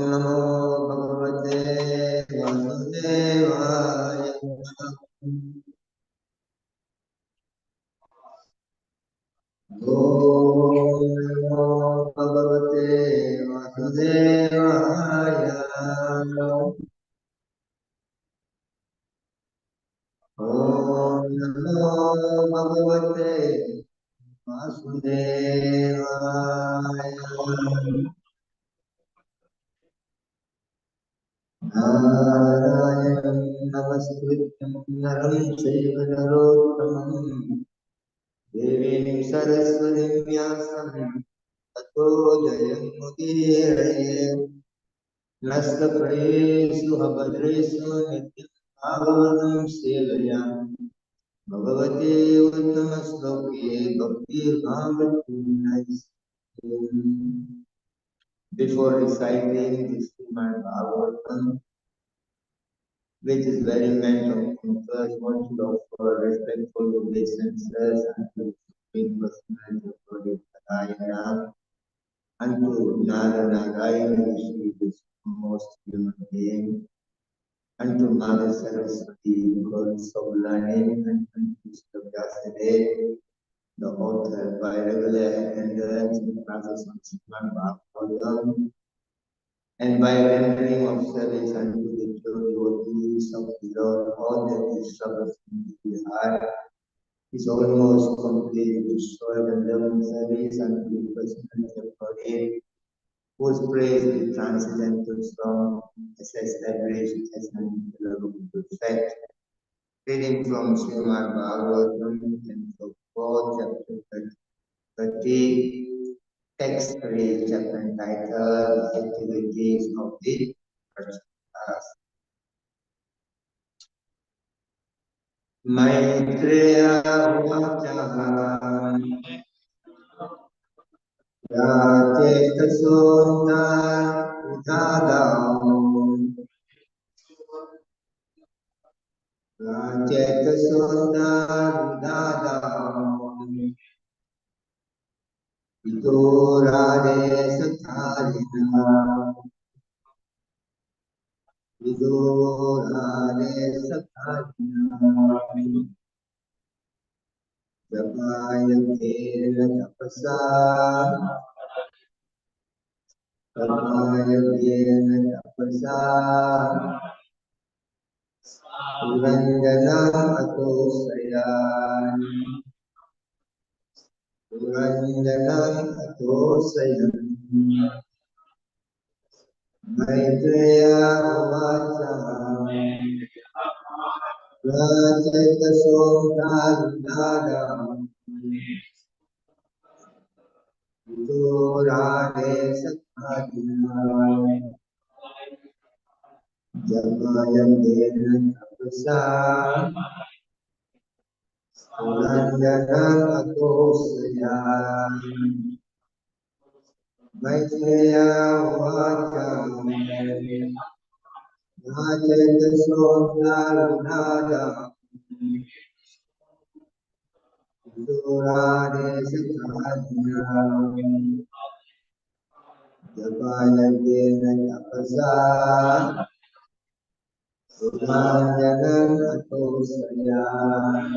नमो भगवते वासुदेवाय। ओम नमो भगवते वासुदेवाय। ओम नमो भगवते वासुदेवाय। नारायणं नमस्कृत्यं नरं चैव नरोत्तमं देवीं सरस्वतीं व्यासं ततो जयमुदीरये। नस्तप्रेषु भद्रेषु नित्यं भागवतं सेवयामि। भगवते उत्तमश्लोके भक्तिर्भावति। Before reciting this Srimad Bhagavatam, which is very meant of interest, one should offer respectful obeisances unto the Supreme Personality of Godhead, unto Narayana, who is the most human being, unto Mother Saraswati, goddess of learning, and unto Mr. Vyasadeva, the author, by regular attendance in classes on Srimad Bhagavatam, and by rendering of service unto the pure devotees of the Lord, all that is troubles in the heart is almost completely destroyed, and loving service unto the personality of Godhead, whose praise is transcendental song, as established as an indelible fact. Reading from Srimad Bhagavatam, and from 4, chapter 30, text 3, chapter entitled Activities of the First Class. Maitreya Vacha Yatesasona Udadam Yatesasona Udadam Vidurade Satharina Vidurade Satharina Japaya Kela Tapasa Japaya Kela Tapasa Uranjana Atosayan Uranjana Atosayan Maitreya Vacha Rajata Somdadada Vidurade Satadina Japaya Kela Tapasa Uranjana Atosayan Maitreya Vacha Rajata Somdadada Vidurade Satadina Japaya Kela Tapasa Uranjana Atosayan.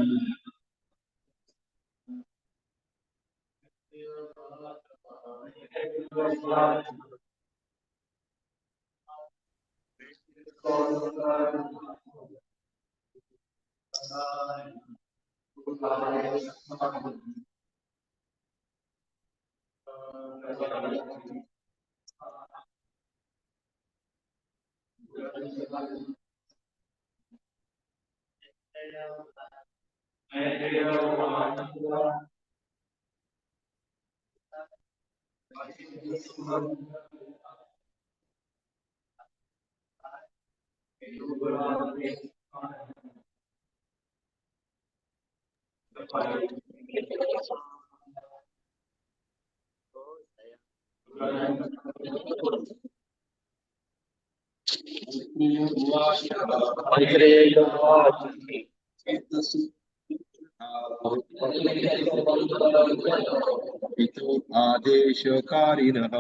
पितु आदेशकारिणः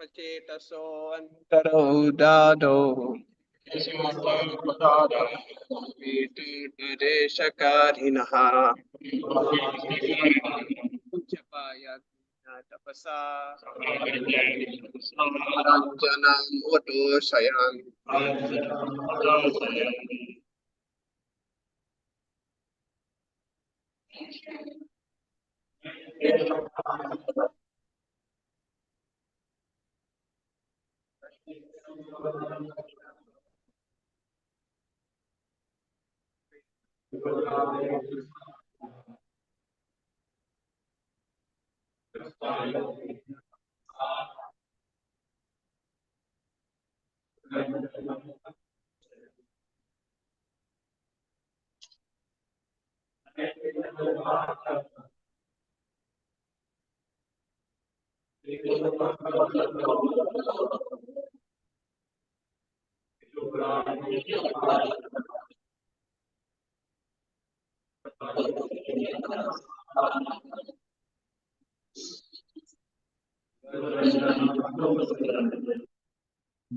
प्रचेतसोऽन्तरो दादो विदुर्देशकारिणः जपाय तपसा जनामुदोषयान्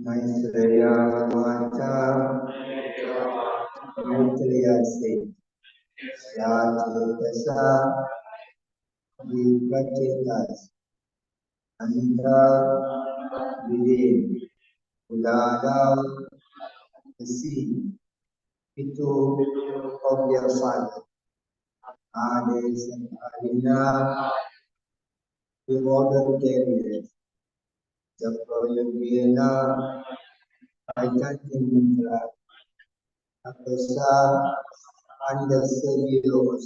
Maitreya Vacha Maitreya से या चेतसा विप्रचेतस अंतर विदेह उदारा the sea into of their father. Hades and Arina, the order carriers, the Proyogena, Aitantimitra, Akasa, and the Saviors,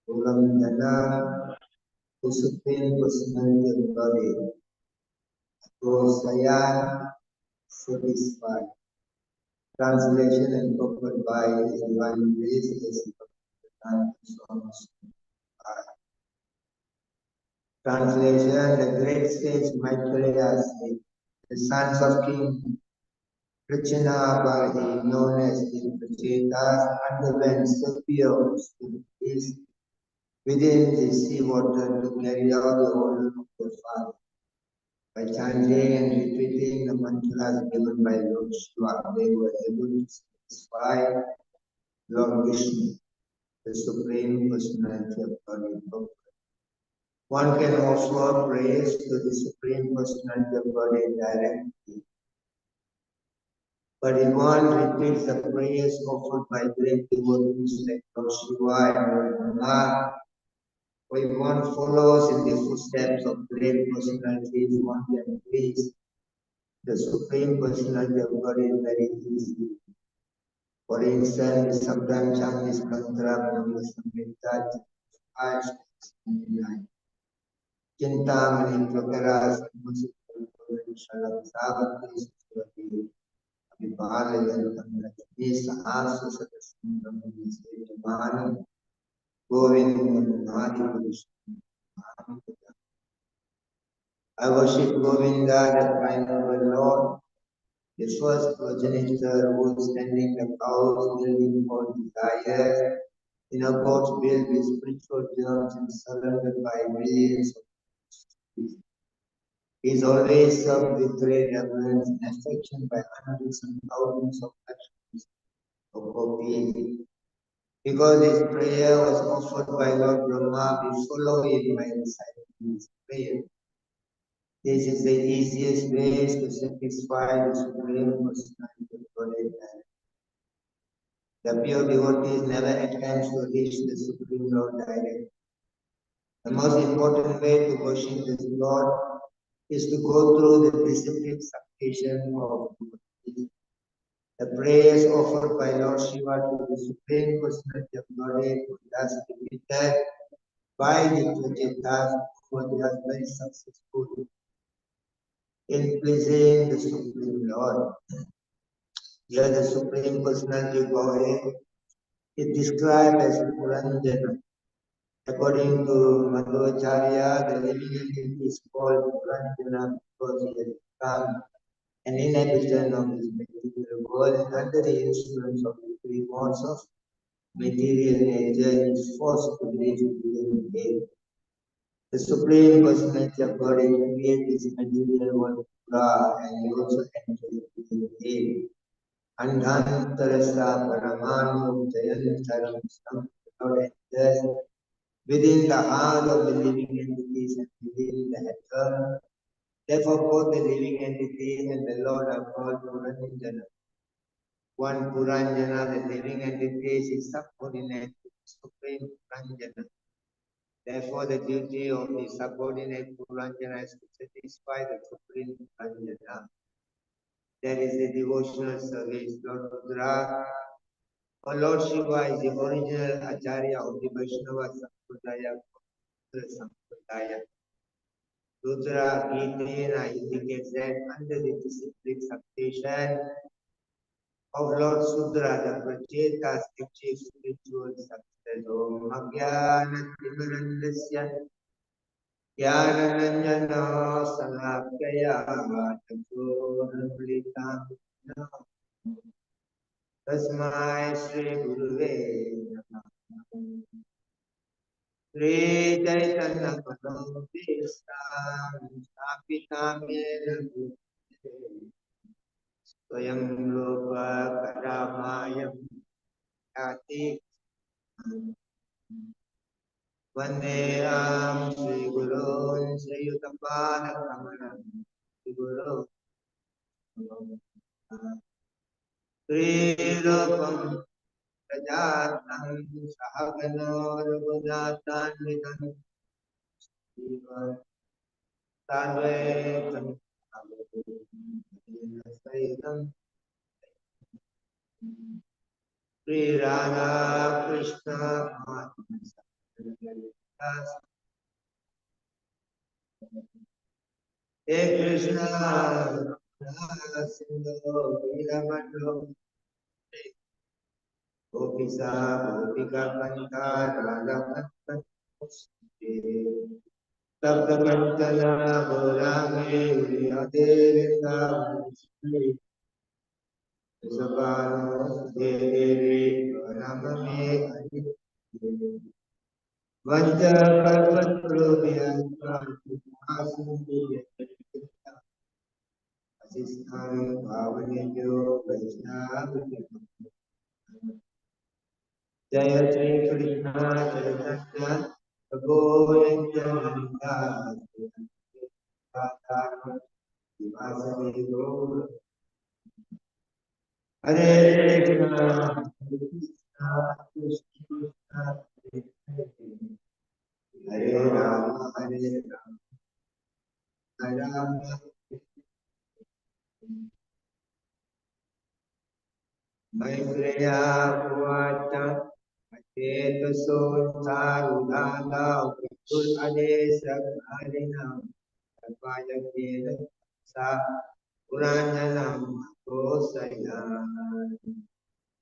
Uramdana, the Supreme Personality of the Body, Gosayan, satisfied. Translation and covered by His Divine Grace, His Translation: the great sage Maitreya said, the sons of King Prachinabarhi, known as the Prachetas, underwent severe hostilities within the sea water to carry out the order of their father. By chanting and repeating the mantras given by Lord Shiva, they were able to satisfy Lord Vishnu, the Supreme Personality of Godhead. One can offer praise to the Supreme Personality of Godhead directly. But if one repeats the praise offered by great devotees like Lord Shiva and Lord Brahma, or if one follows in the footsteps of great personalities, one can please the Supreme Personality of Godhead very easily. For instance, we sometimes chant this mantra from the Samhita, Chintamani Prakaras Shalom Savati Sivati Abhipalayantam Lakshmi Sahasra Sadasundam Sejamanam Govindam Nadi Purusham. I worship Govinda, the primal Lord, the first progenitor who is tending the cows, building for desires, in a boat built with spiritual germs and surrounded by millions of species. He is always served with great reverence and affection by hundreds and thousands of Lakshmis of gopis. Because his prayer was offered by Lord Brahma, we follow him by reciting his prayer. This is the easiest way to satisfy the Supreme Personality of Godhead. The pure devotees never attempt to reach the Supreme Lord directly. The most important way to worship this Lord is to go through the disciplined supplication of devotees. The prayers offered by Lord Shiva to the Supreme Personality of Godhead were thus repeated by the Prachetas, who were very successful in pleasing the Supreme Lord. Here the Supreme Personality of Godhead is described as Puranjana. According to Madhvacharya, the living entity is called Puranjana because he has become an inhabitant of this material world under the influence of the three modes of material nature is forced to live within it. The Supreme Personality of God created this material world and he also enters within it. Andhantarasa Paramanu Jayantaram Sam within the heart of the living entities and within the eternal. Therefore, both the living entities and the Lord are called Puranjana. One Puranjana, the living entities, is subordinate to the Supreme Puranjana. Therefore, the duty of the subordinate Puranjana is to satisfy the Supreme Puranjana. That is the devotional service. Lord Rudra, or Lord Shiva is the original Acharya of the Vaishnava Sampradaya. Rudra Gita indicates that under the disciplined substation of Lord Sudra, the Prachetas achieve spiritual success. Om Agyanat Timirandasya Jnananjana Salakaya Chaturvritam Tasmai Shri Guruve Namaha Sri Chaitanya Padam Stapitame Swayam Loka Karamayam Yati Vandeham Sri Guru Sri Yutampada Kamalam Sri Guru Sri Rupam Rajatam Sahagano Raghunatham Vidam Sarvetam Saitam Sri Radha Krishna Hey Krishna Sindhu Viramando Gopisa Gopika Kanta Radha Kanta Sabda Kantana Gorame Adevita Sabano Devi Ramame Vanja Kalpatruvyam Asistan Bhavanyo Vaishnava Jaya Shri Krishna Chaitanya Prabhu Nityananda Divasari Gaur Hare Krishna Krishna Krishna Hare Rama Hare Rama Maitreya Puvata Acheto Sota Udana Ukul Adesa Karina Sarvaya Kela Sa Puranjanam Kosaya.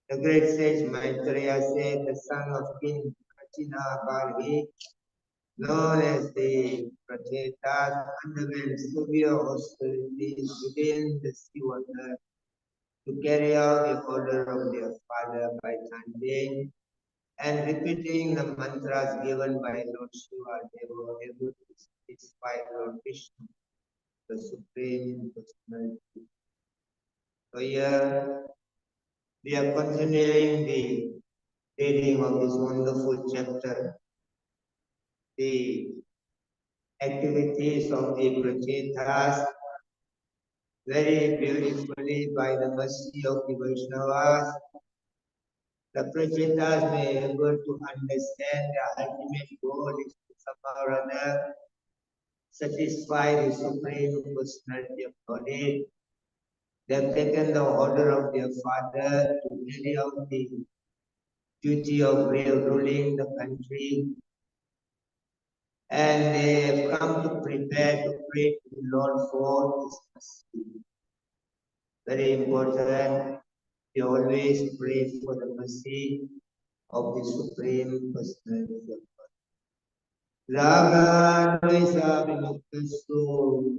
The great sage Maitreya said, the son of King Kachina Barhi, known as the Prachetas, underwent severe austerities within the sea water to carry out the order of their father by chanting and repeating the mantras given by Lord Shiva. They were able to satisfy Lord Vishnu, the Supreme Personality. So here we are continuing the reading of this wonderful chapter, the activities of the Prachetas, very beautifully by the mercy of the Vaishnavas. The Prachetas may be able to understand the ultimate goal is to somehow or other satisfy the Supreme Personality of Godhead. They have taken the order of their father to carry out the duty of ruling the country, and they have come to prepare to pray to the Lord for His mercy. Very important. We always pray for the mercy of the Supreme Personality of God. Raga Dvesa Vimuktasu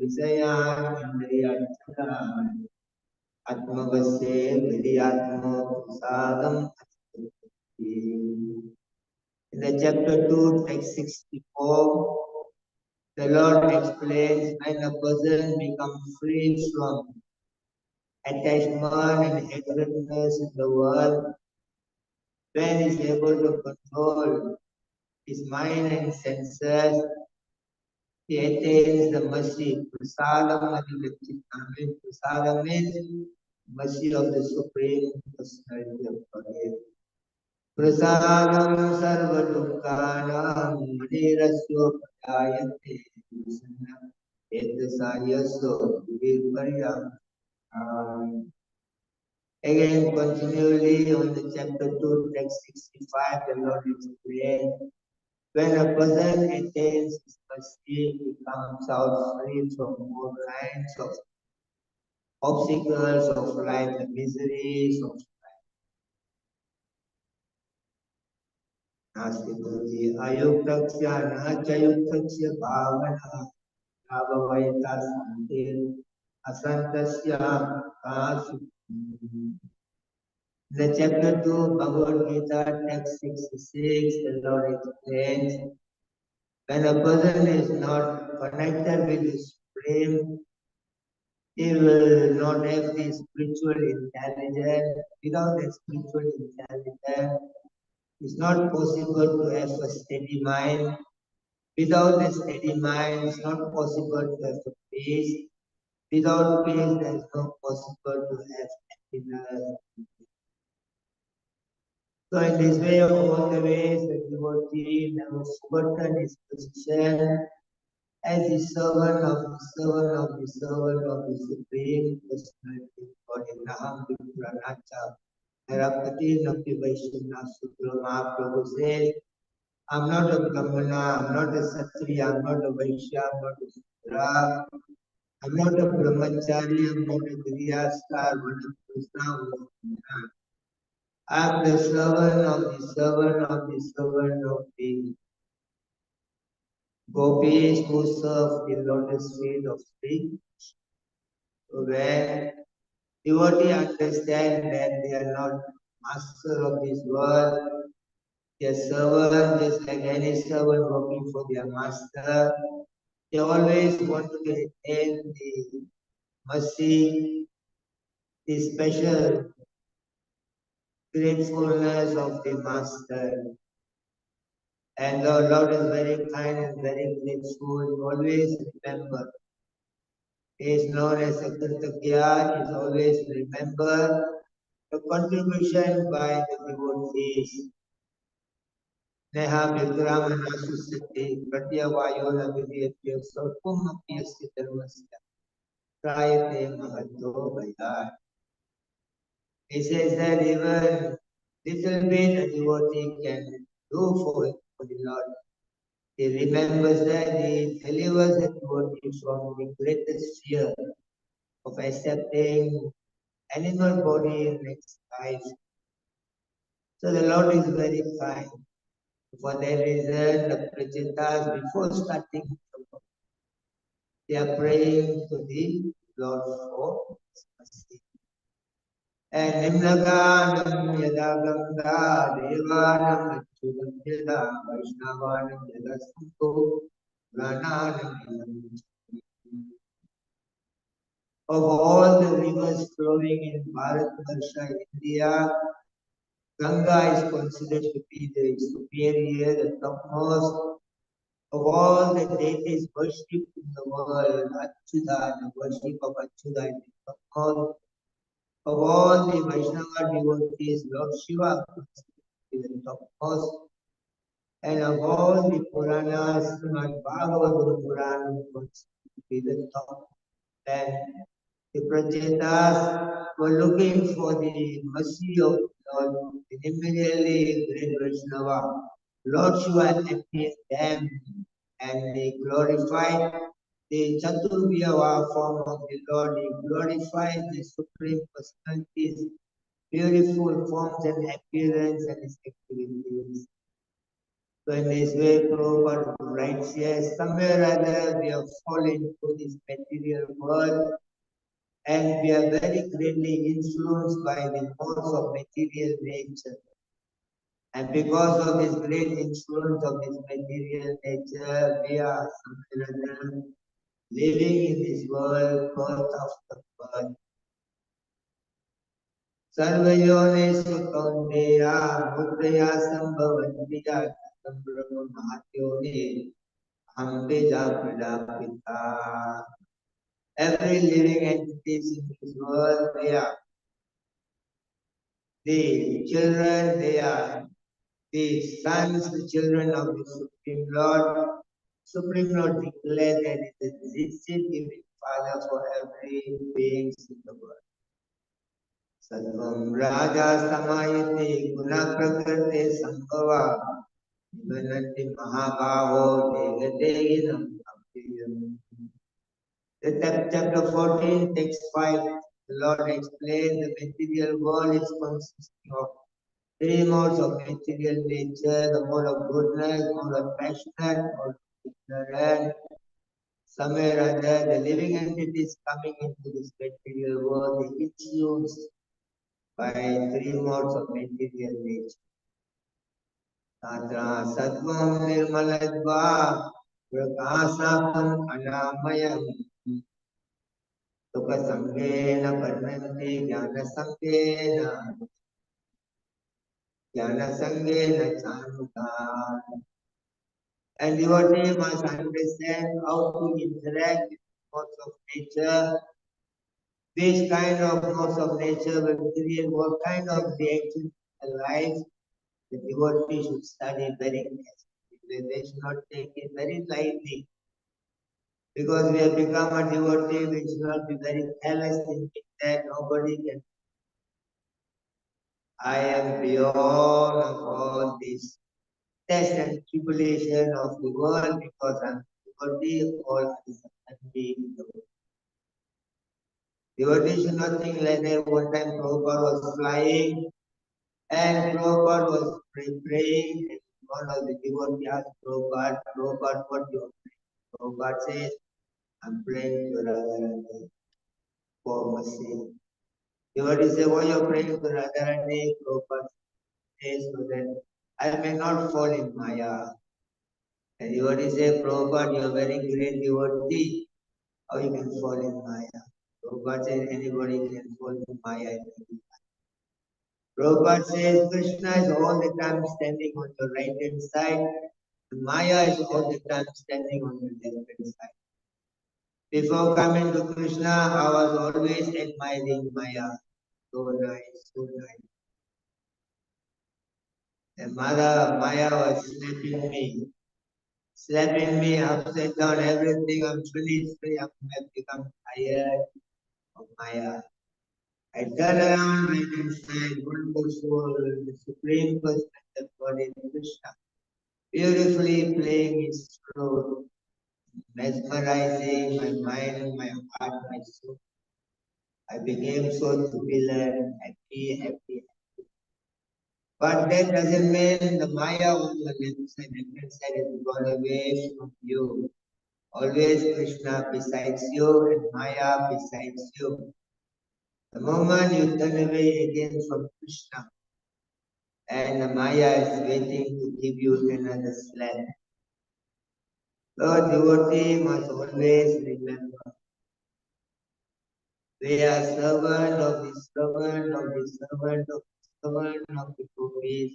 Visayan Indriyachala Atmavasya Vidiyatma Prasadam. In the chapter 2, text 64, the Lord explains when a person becomes free from attachment and hatredness in the world, when he is able to control his mind and senses, he attains the mercy. Prasadam Adilachitami. Prasadam means mercy of the Supreme Personality of Godhead. Prasadam sarva dukkhanam manirasya padayate etasayasya virparyam. Again, continually on the chapter 2, text 65, the Lord explains, when a person attains his mercy, he comes out free from all kinds of obstacles of life, the miseries of Nastikuji, Ayuktaksya, Nachayuktaksya, Bhavana, Abhavayata, Santir, Asantasya, Kasu. The chapter 2, Bhagavad Gita, text 66, the Lord explains, when a person is not connected with the Supreme, he will not have the spiritual intelligence. Without the spiritual intelligence, it's not possible to have a steady mind. Without a steady mind, it's not possible to have a peace. Without peace, there is not possible to have happiness. So in this way, of all the ways, the devotee never forgotten his position as the servant of the servant of the servant of the Supreme Personality of God in Naham Vipranacha. Narapati Napi Vaishnava Suprama Prabhu says, I'm not a Brahmana, I'm not a Kshatriya, I'm not a Vaishya, I'm not a Sudra, I'm not a Brahmachari, I'm not a Grihastha, I'm not a Krishna, I'm the servant of the servant of the servant of the gopis who serve the lotus feet of Sri. So when devotee understand that they are not master of this world, they are servant just like any servant working for their master. They always want to attain the mercy, the special gratefulness of the master. And the Lord is very kind and very grateful. He always remember. He is known as Sakantakya. He always remember the contribution by the devotees. Neha Vikrama Nasusati Pratyavayola Vidyatya Sarpum Apyasya Dharmasya Prayate Mahatto Vayat. He says that even little bit a devotee can do for the Lord. He remembers that he delivers the devotee from the greatest fear of accepting animal body in next life. So the Lord is very kind. For that reason, the Prachitas, before starting, they are praying to the Lord for mercy. And Nimlaganam Yada Ganga Devanam Achudam Yada Vaishnavanam Yada Santo Prananam. Of all the rivers flowing in Bharatvarsha, India, Ganga is considered to be the superior, the topmost. Of all the deities worshipped in the world, Achyuta, the worship of Achyuta is the topmost. Of all the Vaishnava devotees, Lord Shiva is the topmost. And of all the Puranas, Srimad Bhagavatam Purana is the top. And the Prachetas were looking for the mercy of Lord. Immediately, great Vaishnava, Lord Shiva appeared them and they glorified the Chaturvyava form of the Lord. He glorified the Supreme Personalities beautiful forms and appearance and its activities. So in this way, Prabhupada writes here, somewhere or other we have fallen into this material world and we are very greatly influenced by the force of material nature. And because of this great influence of this material nature, we are somewhere or other living in this world, birth after birth. सर्वयोनिषु कौन्तेया मुद्रया संभवन्ति जातं ब्रह्म महत्योनि हम बीजा Prajapita. Every living entity in this world, they are the children, they are the sons, the children of the Supreme Lord. Supreme Lord declared that it is the existing Father for every being in the world. Sarvam Raja Samayate Guna Prakrite Sambhava Vimanati Mahabhavo Degadeginam Abhiyam. The chapter 14, text 5, the Lord explained the material world is consisting of three modes of material nature, the mode of goodness, mode of passionate, mode of ignorant. Somewhere or other, the living entities coming into this material world, they influenced by three modes of material nature. Tatra Sattvam Nirmaladva Prakasam Anamayam Sukha Sangena Parmanti Jnana Sangena Chanukha. And devotee must understand how to interact with modes of nature. Which kind of modes of nature will create what kind of reaction in the life. The devotee should study very carefully. They should not take it very lightly. Because we have become a devotee, we should not be very careless thinking that nobody can. I am beyond of all this test and tribulation of the world because I am devotee, all is happy in the world. Devotee should not think like that. One time Prabhupada was flying and Prabhupada was praying and one of the devotees asked Prabhupada, what do you pray? Prabhupada says, I'm praying to Radharani for mercy. Devotee says, why you are praying to Radharani? Prabhupada says, so that I may not fall in Maya. And devotee says, Prabhupada, you are very great devotee. How you can fall in Maya? Prabhupada says, anybody can fall in Maya. Prabhupada says, Krishna is all the time standing on your right hand side. Maya is all the time standing on your left hand side. Before coming to Krishna, I was always admiring Maya. So nice, so nice. And Mother Maya was slapping me upside down, everything. I'm finished, I have become tired of Maya. I turn around right inside, wonderful, the Supreme Personality of Godhead Krishna, beautifully playing his flute, mesmerizing my mind, my heart, my soul. I became so jubilant, happy. But that doesn't mean the Maya on the left side is gone away from you. Always Krishna besides you and Maya besides you. The moment you turn away again from Krishna, and the Maya is waiting to give you another slap. Lord devotee must always remember, they are servant of the servant of the servant of the servant of the gopis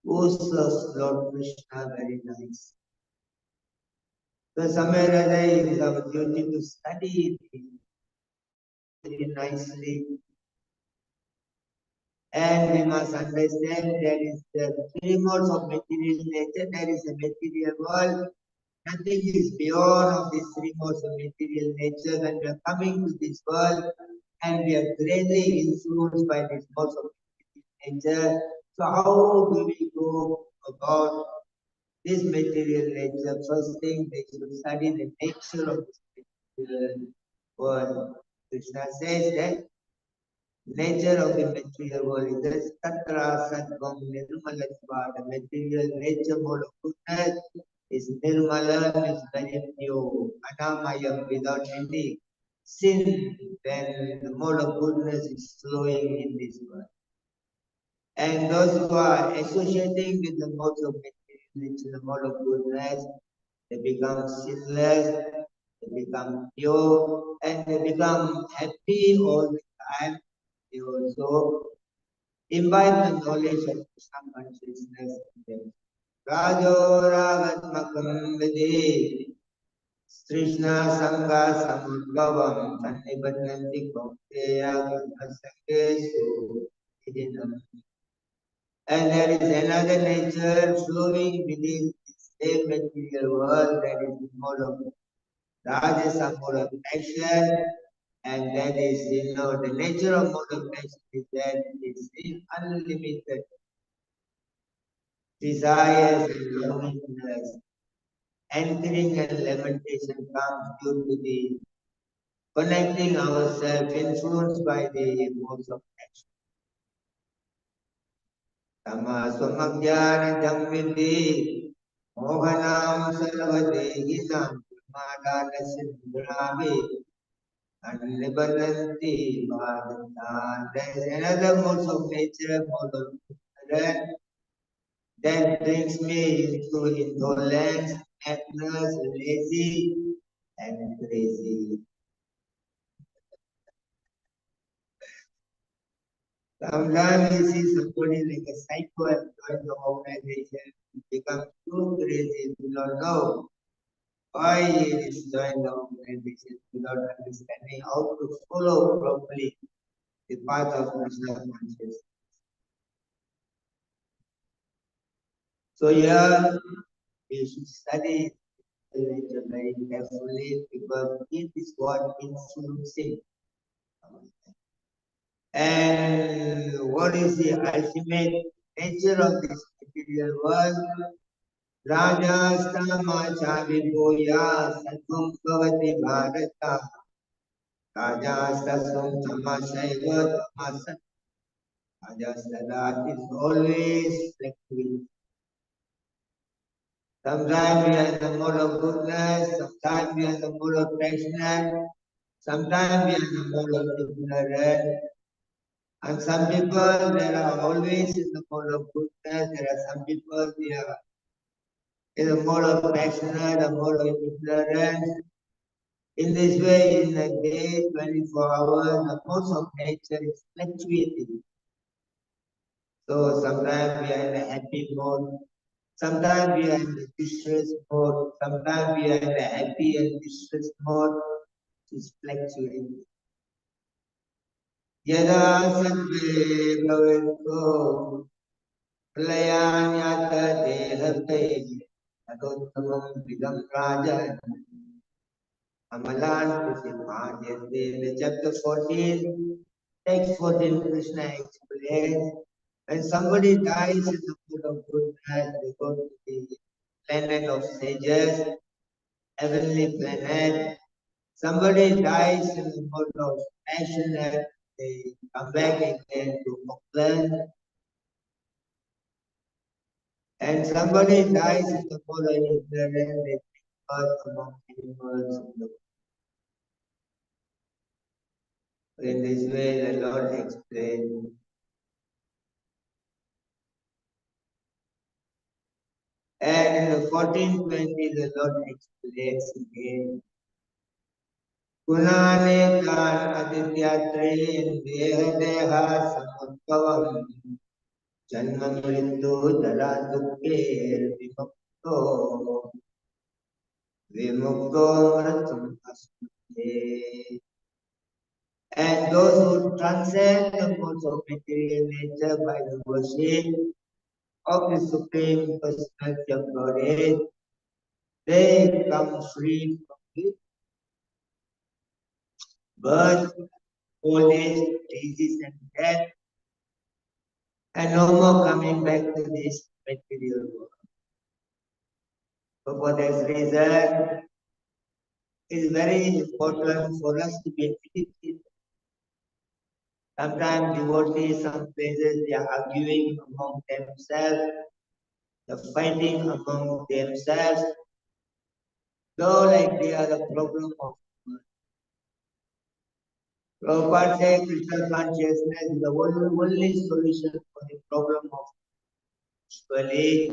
who serves Lord Krishna very nice. So somewhere or other it is our duty to study it nicely. And we must understand there is the three modes of material nature, there is a material world. Nothing is beyond of these three modes of material nature. When we are coming to this world and we are greatly influenced by these modes of material nature, so how do we go about this material nature? First thing, they should study the nature of this material world. Krishna says that nature of the material world is Tatra Satvam Nirmalatva. The material nature mode of goodness is Nirmalan, is very pure, Anamayam, without any sin. Then the mode of goodness is flowing in this world. And those who are associating with the modes of material nature, the mode of goodness, they become sinless, they become pure, and they become happy all the time. They also imbibe the knowledge of Krishna consciousness in them. Rajo Ragatmakam Vide Krishna Sangha Samudgavam Sannibadnanti Kaunteya Gurvasangesu Idinam. And there is another nature flowing within the same material world, that is the mode of Rajasa mode of action, and that is, the nature of mode of action is that it is unlimited desires and loneliness. Entering and lamentation comes due to the connecting ourselves, influenced by the modes of action. Tamaswamagyan Jamvidi Mohanam Sarvadehinam Madana Sindravi and Nibadanti Bhagatan. There is another mode of nature, mode of that brings me into indolence, madness, lazy, and crazy. Sometimes you see somebody like a psycho and join the organization, become too crazy, do not know why he is joined the organization without understanding how to follow properly the path of Krishna consciousness. So here we should study the nature very carefully because it is what influencing. And what is the ultimate nature of this material world? Rajastamachaviboya Sattvam Bhavati Bharata. Rajastasum Tamasaiva Tamasat. Rajastada is always fluctuating. Sometimes we are in the mode of goodness, sometimes we are in the mode of passion, sometimes we are in the mode of ignorance. And some people, they are always in the mode of goodness. There are some people, they are in the mode of passionate, the mode of ignorance. In this way, in a day, 24 hours, the force of nature is fluctuating. So sometimes we are in a happy mode, sometimes we are in the distress mode, sometimes we are in the happy and distress mode. It is fluctuating. Yada satve bhavanto Playanyata Dehate Adottamam Vidam Raja Amalan Kusimanyate. The chapter 14, text 14, Krishna explains when somebody dies in the mood of goodness, they go to the planet of sages, heavenly planet. Somebody dies in the mood of passion, they come back again to Mukunda. And somebody dies in the following ignorance, they birth among animals. In this way, the Lord explained. And in the 1420, the Lord explains again. Kunane kan adityatrin deha deha samudbhavam janma mrityu jara dukkhe vimukto vimukto mritum asmate. And those who transcend the modes of material nature by the worship of the Supreme Personality of Godhead, they come free from the birth, old age, disease, and death, and no more coming back to this material world. So for this reason, it is very important for us to be educated Sometimes devotees, some places, they are arguing among themselves, they're fighting among themselves, though like they are the problem of the world. Prabhupada says Krishna consciousness is the only solution for the problem of spirituality.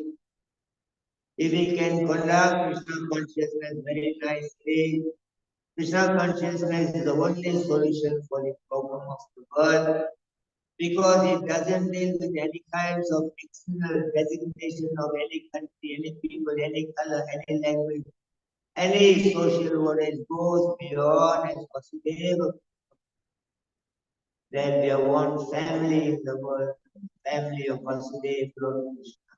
If we can conduct Krishna consciousness very nicely, Krishna consciousness is the only solution for the problem of the world because it doesn't deal with any kinds of external designation of any country, any people, any color, any language, any social order. It goes beyond as possible. Then we have one family in the world, family of Vasudeva, Lord Krishna.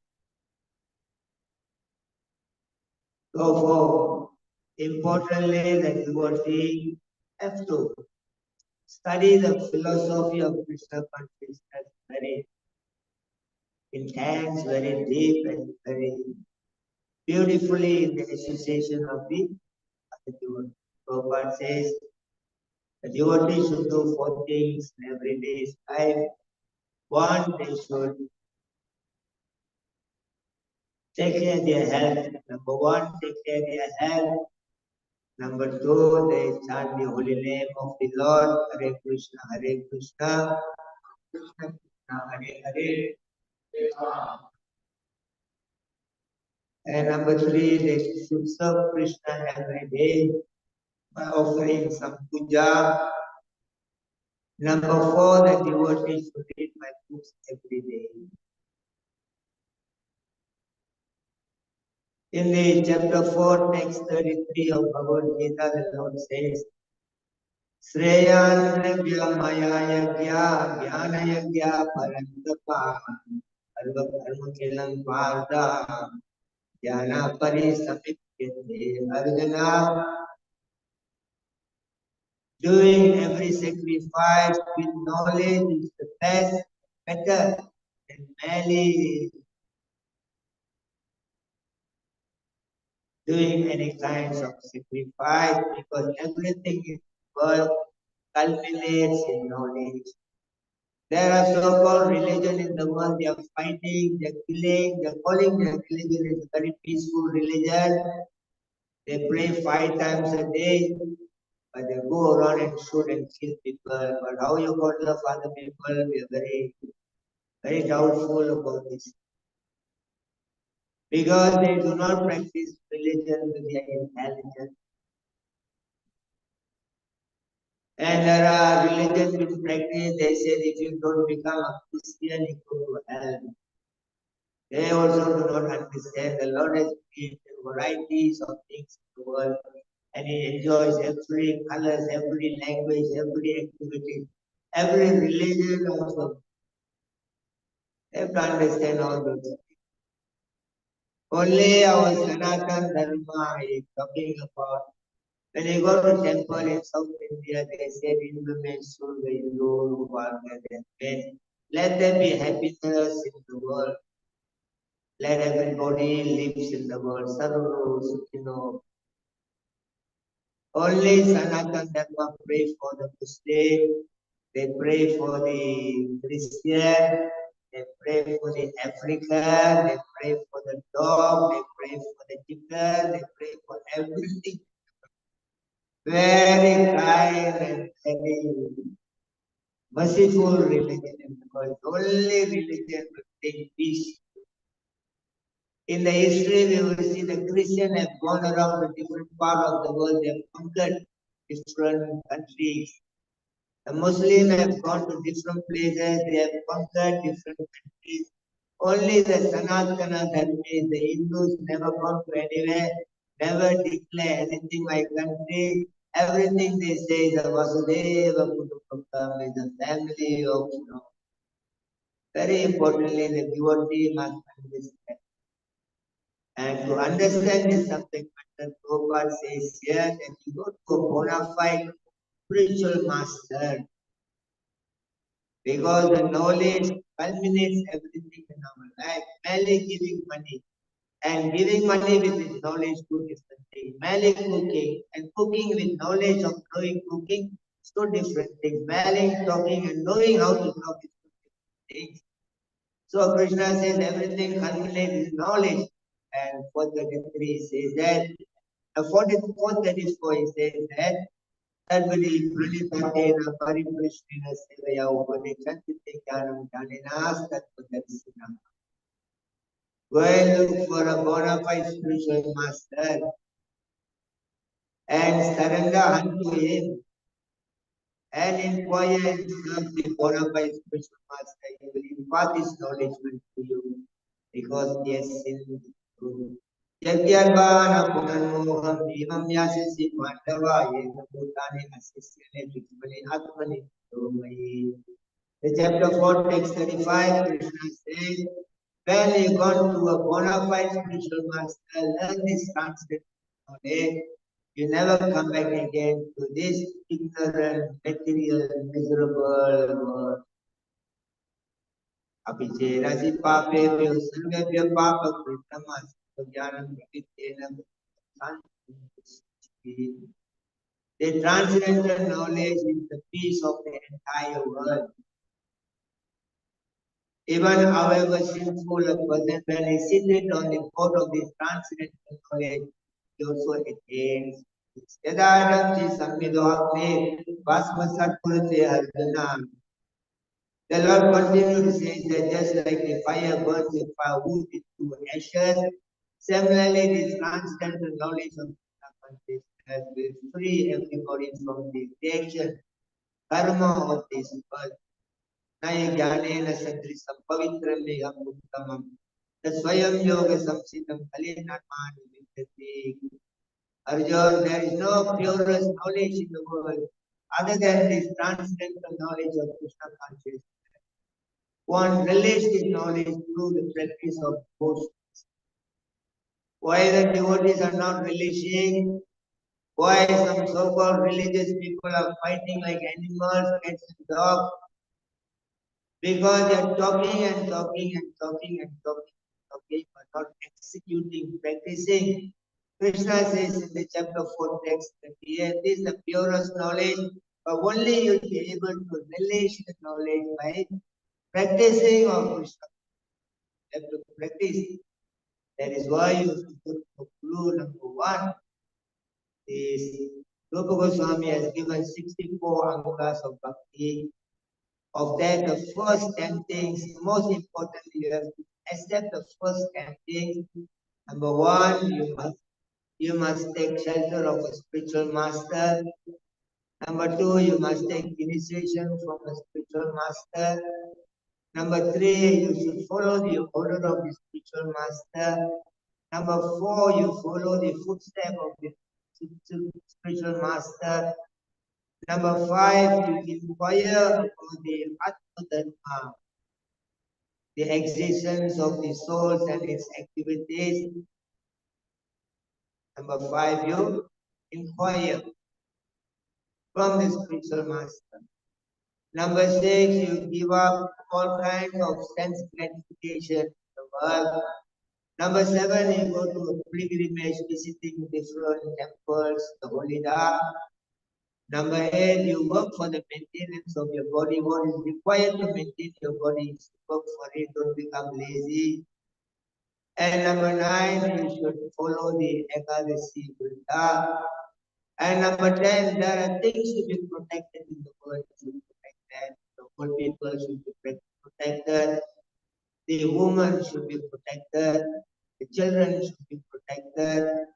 So for importantly, the devotee have to study the philosophy of Krishna consciousness very intense, very deep, and very beautifully in the association of the devotee. Prabhupada says the devotee should do four things in every day's life. One, they should take care of their health. Number one, take care of their health. Number two, they chant the holy name of the Lord, Hare Krishna, Hare Krishna, Krishna Krishna, Hare Hare. And number three, they should serve Krishna every day by offering some puja. Number four, the devotee should read my books every day. In the chapter 4, text 33 of Bhagavad Gita, the Lord says, Sreyan Maya Yagya Jnana Yagya Parantapa Arva Karma Kilam Varda Jnana Parisamityate Arjuna. Doing every sacrifice with knowledge is the best, better than merely doing any kinds of sacrifice because everything in the world culminates in knowledge. There are so-called religion in the world, they are fighting, they are killing, they are calling their religion is a very peaceful religion. They pray 5 times a day, but they go around and shoot and kill people. But how you got love other people, we are very doubtful about this. Because they do not practice religion with their intelligence. And there are religions which practice, they said if you don't become a Christian, you go to hell. They also do not understand the Lord has created varieties of things in the world and He enjoys every colors, every language, every activity, every religion also. They have to understand all those things. Only our Sanatana Dharma is talking about. When you go to temple in South India, they say let there be happiness in the world. Let everybody lives in the world. Sarvaro Sukhino. Only Sanatana Dharma pray for the Muslim, they pray for the Christian, they pray for the African, they pray for the dog, they pray for the chicken, they pray for everything. Very kind and very merciful religion in the world. Only religion will bring peace. In the history, we will see the Christian have gone around the different part of the world. They have conquered different countries. The Muslims have gone to different places. They have conquered different countries. Only the Sanatana Dharma, the Hindus never gone to anywhere, never declare anything my country. Everything they say is a Vasudeva Kutumbakam, is a family of, very importantly, the devotee must understand. And to understand this subject matter, Prabhupada says here that you go to a bona fide spiritual master because the knowledge culminates everything in our life. Merely giving money and giving money with knowledge to different things. Merely cooking and cooking with knowledge of knowing cooking, two different things. Smelling, talking, and knowing how to talk is two different things. So Krishna says everything culminates in knowledge. And 433 says that, 434 he says that, Sarvadi Pranipatena Pariprashrina Sevaya Upanechantite Jnanam Jnaninas Tattvadarsinam. Go and look for a bona fide spiritual master and surrender unto him and inquire and serve the bona fide spiritual master. He will impart his knowledge to you because he has seen the truth. Yagyarvana Punanmoham Imam Yasisi Pandava Yena Bhutani Asisyane Vikmani Atmani Domai. The chapter 4, text 35, Krishna says, when you gone to a bona fide spiritual master, learn this transcendental knowledge, you never come back again to this ignorant, material, miserable world. Apicherasi papebhyo sarvebhyo papakritamah jnanam pravityena santi. The transcendental knowledge is the peace of the entire world. Even however sinful a person, when he sits on the court of this transcendental knowledge, he also attains. Yadadam chi sammido apne vasma satpurate arjuna. The Lord continued to say that just like the fire burns the firewood into ashes, similarly this transcendental knowledge of Krishna consciousness will free everybody from the reaction, karma of this world. Naya jnanena sadrisam pavitrameham uttamam tasvayam yoga samsitam kalinatmani vidyate. Arjuna, there is no purest knowledge in the world other than this transcendental knowledge of Krishna consciousness. One relates this knowledge through the practice of devotion. Why the devotees are not relishing? Why some so-called religious people are fighting like animals, cats and dogs? Because they are talking and talking and talking and talking and talking, but not executing, practicing. Krishna says in the chapter 4 text that here this is the purest knowledge, but only you will be able to relish the knowledge by practicing of Krishna. You have to practice. That is why you have to put the clue number 1. This Rupa Goswami has given 64 angas of bhakti. Of that, the first 10 things, most importantly, you have to accept the first 10 things. Number 1, you must take shelter of a spiritual master. Number 2, you must take initiation from a spiritual master. Number 3, you should follow the order of the spiritual master. Number 4, you follow the footstep of the spiritual master. Number 5, you inquire about the Atma, the existence of the souls and its activities. Number 5, you inquire from the spiritual master. Number 6, you give up all kinds of sense gratification in the world. Number 7, you go to a pilgrimage visiting different temples, the holy Dharma. Number 8, you work for the maintenance of your body. What is required to maintain your body? Work for it, don't become lazy. And number 9, you should follow the Ekadasi Vrita. And number 10, there are things to be protected in the world. You should protect that. The poor people should be protected. The woman should be protected. The children should be protected.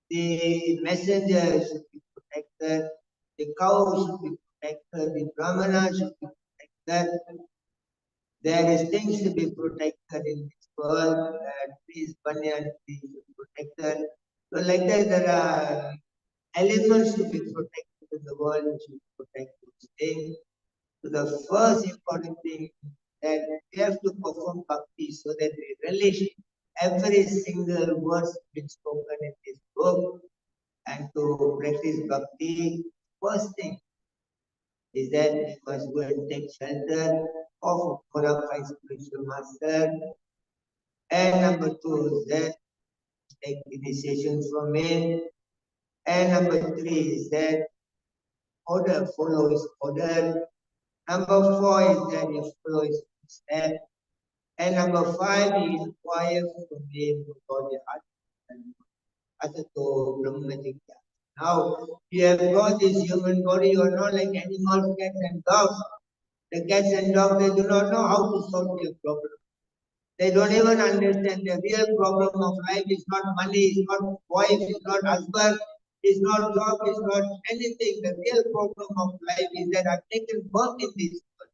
The messenger should be protected. The cow should be protected. The brahmana should be protected. There is things to be protected in this world. Trees, banyan trees should be protected. So like that, there are elements to be protected in the world. We should protect those things. So the first important thing that we have to perform bhakti so that we relish every single word been spoken in this book, and to practice bhakti. First thing is that we must go and take shelter of a qualified spiritual master. And number 2 is that take initiation from him. And number 3 is that order, follow his order. Number 4 is that you follow his step. And number 5 is quiet from him to body heart and Atato Brahmajigya. Now you have got this human body, you are not like animals, cats and dogs. The cats and dogs, they do not know how to solve their problem. They don't even understand the real problem of life is not money, is not wife, is not husband, is not job, is not anything. The real problem of life is that I've taken birth in this world.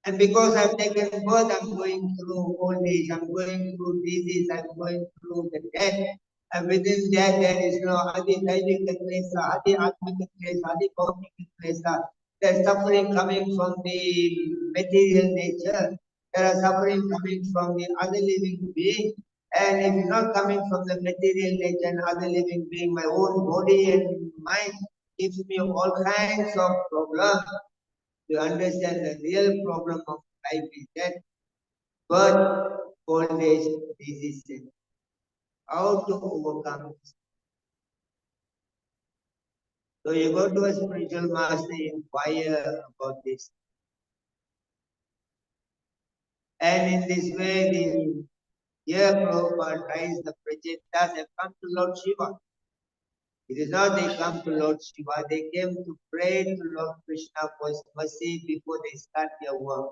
And because I've taken birth, I'm going through old age, I'm going through disease, I'm going through the death. And within that, there is no Adi Daivika Klesa, Adi Atmika Klesa, Adi Bhautika Klesa. There's suffering coming from the material nature. There are suffering coming from the other living being. And if it's not coming from the material nature and other living being, my own body and mind gives me all kinds of problems. To understand the real problem of life is that birth, old age, disease, and how to overcome this. So you go to a spiritual master, inquire about this. And in this way, the here Prabhupada writes the Prachetas have come to Lord Shiva. It is not they come to Lord Shiva, they came to pray to Lord Krishna for his mercy before they start their work.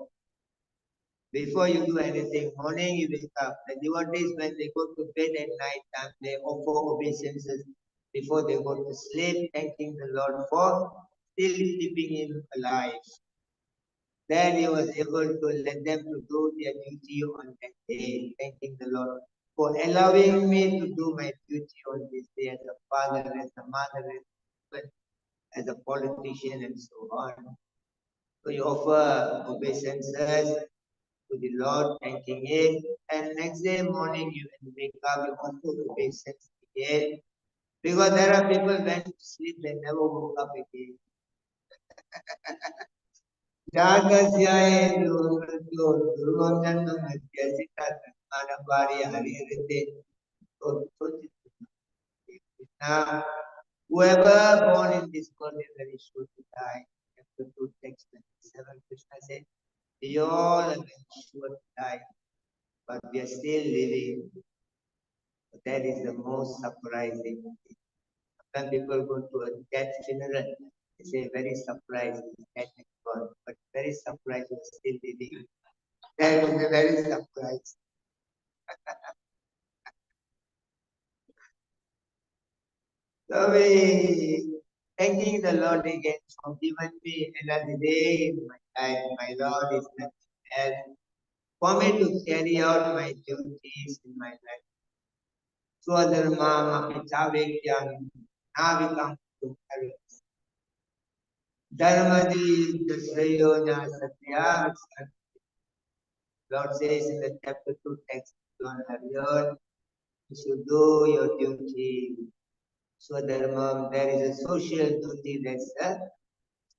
Before you do anything, morning you wake up. The devotees, when they go to bed at night time, they offer obeisances before they go to sleep, thanking the Lord for still keeping him alive. Then he was able to let them to do their duty on that day, thanking the Lord for allowing me to do my duty on this day as a father, as a mother, as a husband, as a politician, and so on. So you offer obeisances to the Lord, thanking Him, and next day morning you will wake up, you offer obeisance again. Because there are people went to sleep, they never woke up again. Jagasya Durvanjana Madhyasita Anabari Haririte. Now, whoever born in this world is very sure to die. Chapter 2, text 27, Krishna said, we all are very sure to die, but we are still living. That is the most surprising thing. When people go to a death funeral, they say very surprised, death is gone, but very surprised you're still living. That is a very surprised. So we thanking the Lord again for giving me another day in my life. My Lord is nothing else for me to carry out my duties in my life. Swadharma Mapitavekyam Navikam Tukharu. Dharmadi Dasrayona Satya. Lord says in the chapter 2 text, John Harion, you should do your duty. Swadharma, there is a social duty, that's a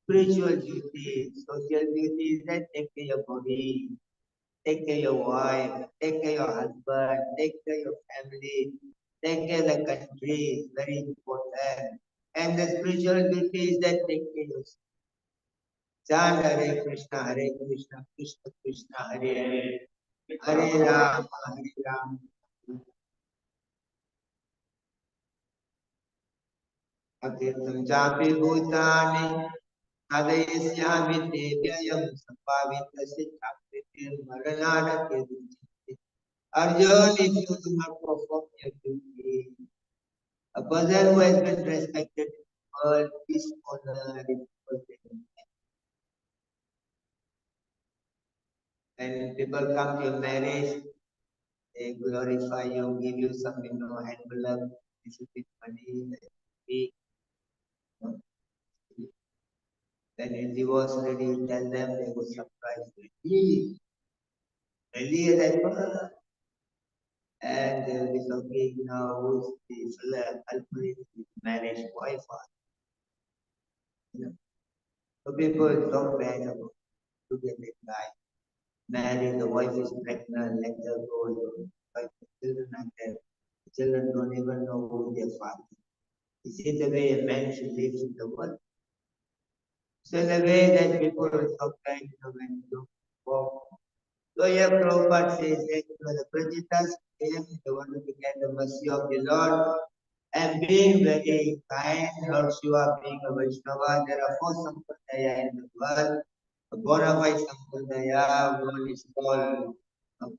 spiritual duty. Social duty is that take care of your body, take care of your wife, take care of your husband, take care of your family, take care of the country, very important. And the spiritual duty is that take care of yourself. Chant Hare Krishna, Krishna Krishna, Hare Hare, Hare Rama, Hare Rama. Atirtam Japi Bhutani, Adayasya Devyayam Sampavita Siddhapritir Maranada Kirti. Arjun, if you do not perform your duty, a person who has been respected in the world is honored in the world. When people come to your marriage, they glorify you, give you some, envelope, little bit money, big. Then in divorce already, you tell them, they will surprise you. Really, that and they will be talking now who's the fella culprit, marriage wife. So people talk bad about to get that guy. Married, the wife is pregnant, let her go. But the children are there. The children don't even know who their father is. Is it the way a man should live in the world? So in the way that people sometimes, when you walk. So here Prabhupada says that the Prajitas came, they wanted to get the mercy of the Lord, and being very kind, Lord Shiva being a Vaishnava, there are four Sampradaya in the world. A bona fide Sampradaya, one is called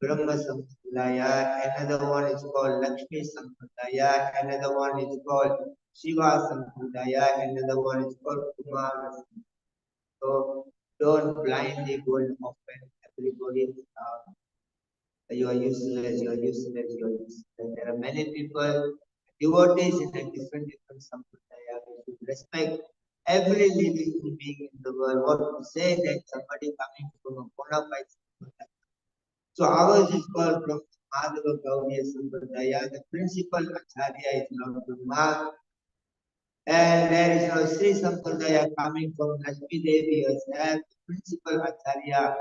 Brahma Sampradaya, another one is called Lakshmi Sampradaya, another one is called Shiva Sampradaya, another one is called Kumar. So don't blindly go and offend everybody. You are useless, you are useless, you are useless. There are many people, devotees in a different sampradaya. We should respect every living being in the world. What to say that somebody coming from a bona fide sampradaya. So ours is called from Madhava Gaudiya Sampradaya. The principal Acharya is Lord Brahma. And there is no Sri Sampradaya coming from Lakshmi Devi herself. The principal Acharya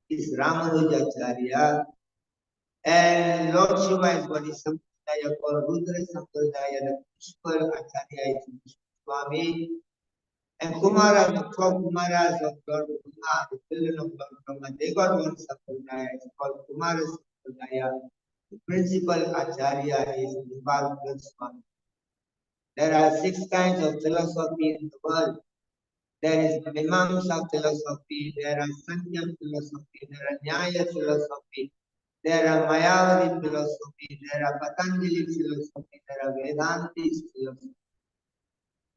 is Ramanuja Acharya. And Lord Shiva is what is Sampradaya called Rudra Sampradaya. The principal Acharya is Swami. And Kumara, the four Kumaras of Lord Brahma, the children of Lord Brahma, they got one Sampradaya. It's called Kumara Sampradaya. The principal Acharya is Nivalkar Swami. There are six kinds of philosophy in the world. There is Mimamsa philosophy, there are Sankhya philosophy, there are Nyaya philosophy, there are Mayavadi philosophy, there are Patanjali philosophy, there are Vedantis philosophy.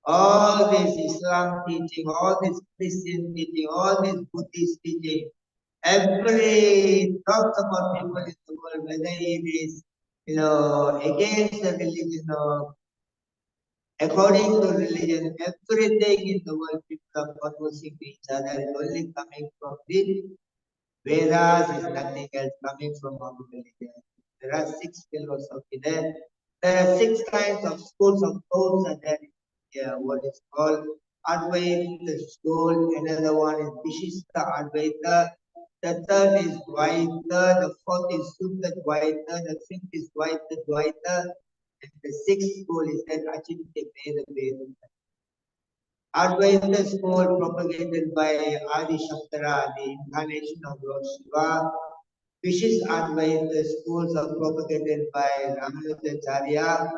All this Islam teaching, all this Christian teaching, all this Buddhist teaching, every talks about people in the world, whether it is, against the religion or according to religion, everything in the world people are conversing to each other is only coming from the Vedas, is nothing else coming from our religion. There are six philosophy there. There are six kinds of schools of thoughts and there is what is called Advaita school, another one is Vishista Advaita, the third is Dvaita, the fourth is Suddha Dvaita, the fifth is Dvaita Dvaita, and the sixth school is that Achintya Veda Veda. Advaita school propagated by Adi Shankara, the incarnation of Lord Shiva. Vishis Advaita schools are propagated by Ramanujacharya.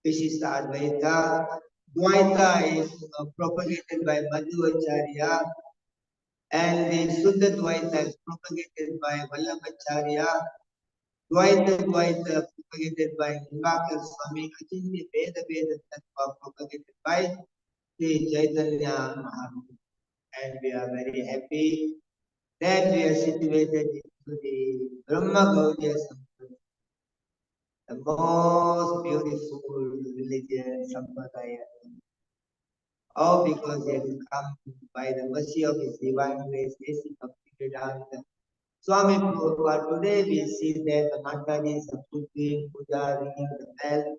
Vishis Advaita. Dvaita is propagated by Madhvacharya. And the Suddha Dvaita is propagated by Vallabhacharya. Dvaita propagated by Nivakar Swami. Achintya Veda Veda Tattva propagated by Sri Chaitanya Mahaprabhu. And we are very happy that we are situated into the Brahma Gaudiya Sampradaya, the most beautiful religion Sampradaya. All because they have come by the mercy of His divine grace, A.C. Bhakti Swami Prabhupada. Today we see that the Mataji are doing puja, ringing the bell.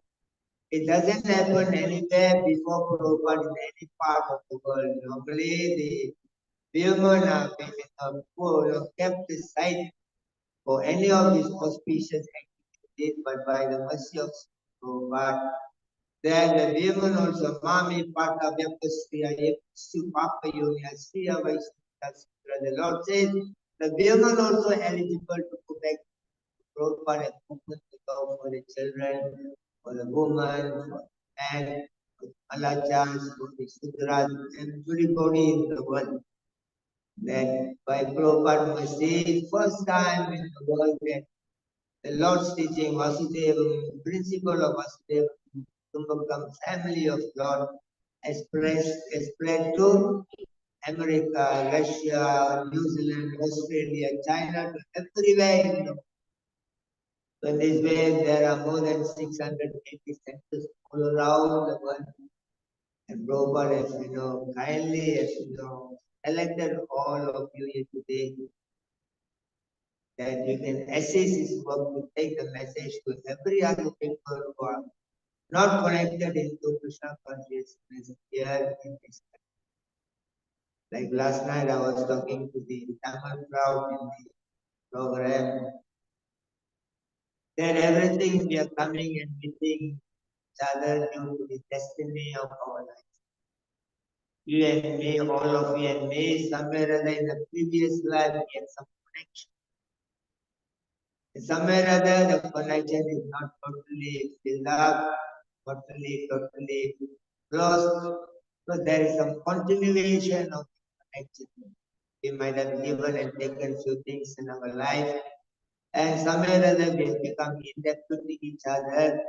It doesn't happen anywhere before Prabhupada in any part of the world. Normally, the women are kept aside for any of these auspicious activities, but by the mercy of Prabhupada, then the women also, Mami Pata Vyapasriya Yepsu Papa Yonya Sriya Vaishnava. The Lord says, the women also eligible to go back to Prabhupada and open the door for the children, for the woman, for the man, for the Malachas, for the Sudras, and everybody in the world. That by Prabhupada mercy, first time in the world that the Lord's teaching, Vasudeva, principle of Vasudeva, Kumbhakam, family of Lord, spread to America, Russia, New Zealand, Australia, China, to everywhere in the world. So in this way, there are more than 680 centers all around the world. And Prabhupada, as kindly, elected all of you here today, that you can assist his work to take the message to every other people who are not connected into Krishna consciousness here in this country. Like last night, I was talking to the Tamil crowd in the program that everything we are coming and meeting each other due to the destiny of our life. You and me, all of you and me, somewhere or other in the previous life, we had some connection. And somewhere or other, the connection is not totally filled up, totally closed. So there is some continuation of connection. We might have given and taken few things in our life, and somewhere or other we have become indebted to each other,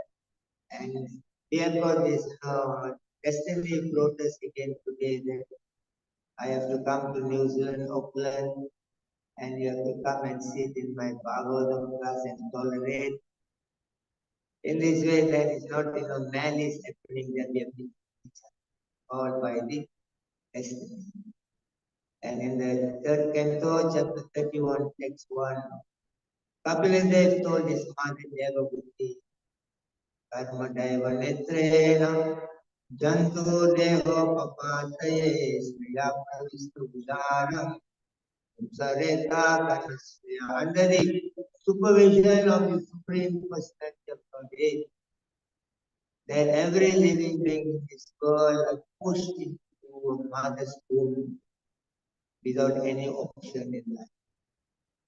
and therefore this destiny brought us again today that I have to come to New Zealand, Auckland, and you have to come and sit in my Bhagavatam class and tolerate. In this way, there is not malice happening that we have been called by the destiny. And in the third canto, chapter 31, text 1, Kapila told his mother Devahuti, Karma Deva Netrena, Jantu Deho Papataye, Sriya Pravistu Budaram, Sareta Kanasya. Under the supervision of the Supreme Personality of Godhead, that every living being in this world are pushed into a mother's womb without any option in life.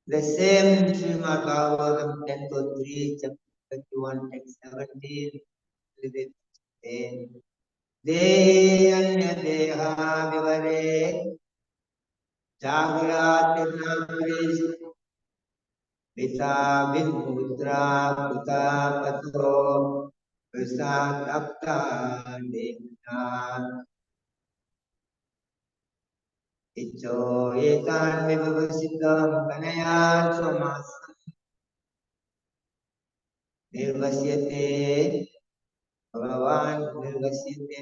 The same Srimad Bhagavatam, Canto 3, chapter 31, text 17, Dehi anya deha vivare jagratirnavish Vita Vimudra Kuta Pato Prasad Apta Devna Icho Etan Vivasitam Kanayan Somas Nirvasyate Bhagavan Nirvasyate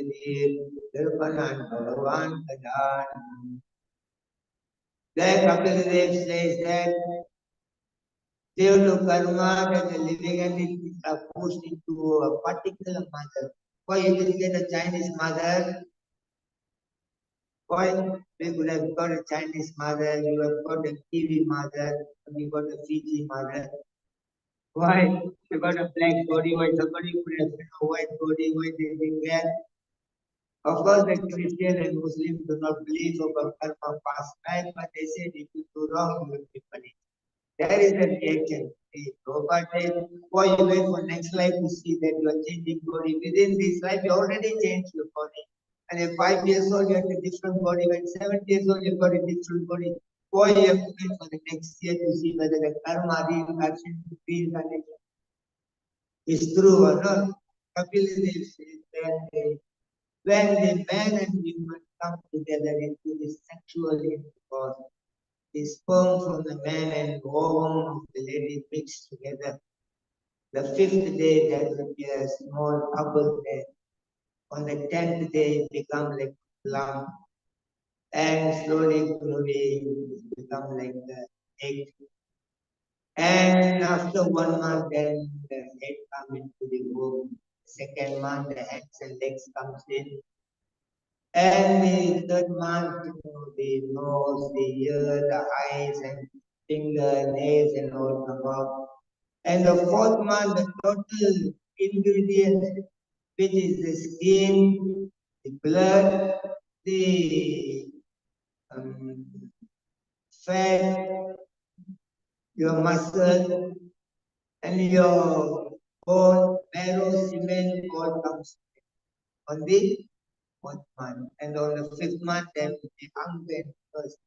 Nirvanan Bhagavan Kadan. Then Kapil Dev says that due to karma that the living entities are pushed into a particular mother. Why you will get a Chinese mother? Why we could have got a Chinese mother, you have got a Kiwi mother, you got a Fiji mother. Why you got a black body? Why somebody could have a white body? Why they think that? Of course, the Christian and Muslim do not believe about karma past life, but they say if you do wrong, you will be punished. There is a reaction. Prabhupada says, why you wait for next life to see that you are changing body? Within this life, you already changed your body. And at 5 years old, you have a different body. When 7 years old, you've got a different body. Why you have to wait for the next year to see whether the karma reincarnation is true or not? Kapil Dev says that when the man and woman come together into this sexual intercourse, the sperm from the man and ovum of the lady mixed together. The fifth day there will be a small bubble there. On the 10th day it becomes like a lump. And slowly it becomes like the egg. And after 1 month then the head comes into the womb. Second month the hands and legs comes in. And the third month, the nose, the ear, the eyes, and finger, nails, and all come out. And the fourth month, the total ingredient, which is the skin, the blood, the um, fat, your muscle, and your bone, marrow, cement, all comes on the fourth month. And on the fifth month, there will be hunger and thirst.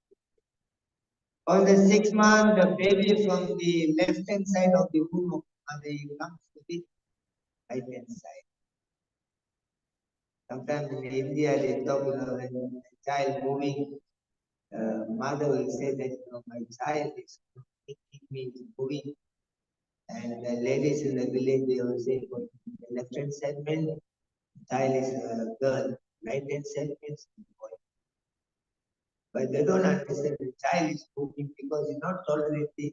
On the sixth month, the baby from the left hand side of the womb of mother comes to the right hand side. Sometimes in India, they talk, when the child moving, mother will say that, my child is making me moving. And the ladies in the village, they will say, the left hand side means child is a girl, right hand side means boy. But they don't understand the child is moving because he's not tolerating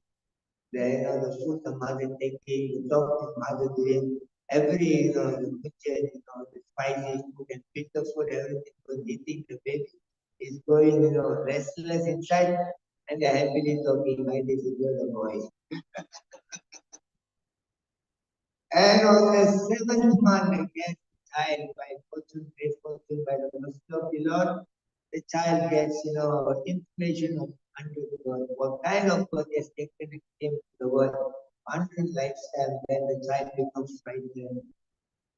the food the mother taking, the talk the mother doing, every the butcher, the spicy food and pick the food, everything was eating the baby is going, restless inside and they're happily talking like this is the boy. And on the seventh month again, child by fortune, great fortune by the mercy of the Lord, the child gets, information of 100 words, what kind of birth is taken into the world, 100 lifestyle, then the child becomes frightened.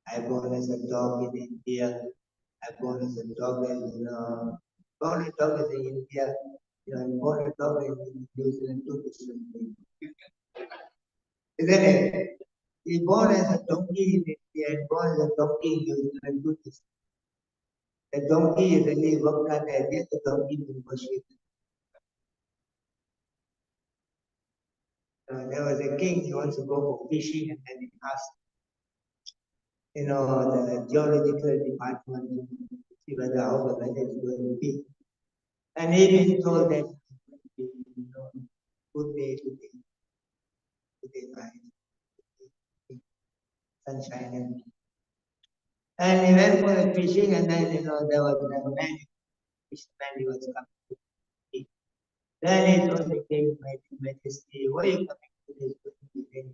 I born as a dog in India. I born as a dog in, born a dog in India. I'm born a dog in New Zealand, two different things. Isn't it? He born as a donkey in India and born as a donkey in New Zealand, two different. The donkey really worked hard and yet the donkey will worship. There was a king, he wants to go for fishing and then he asked, the geological department to see whether how the weather is going to be. And he been told that good day today night, sunshine. And he went for the fishing and then, there was a man, fisherman, he was coming to eat. Then he told the king, my majesty, why are you coming to this day?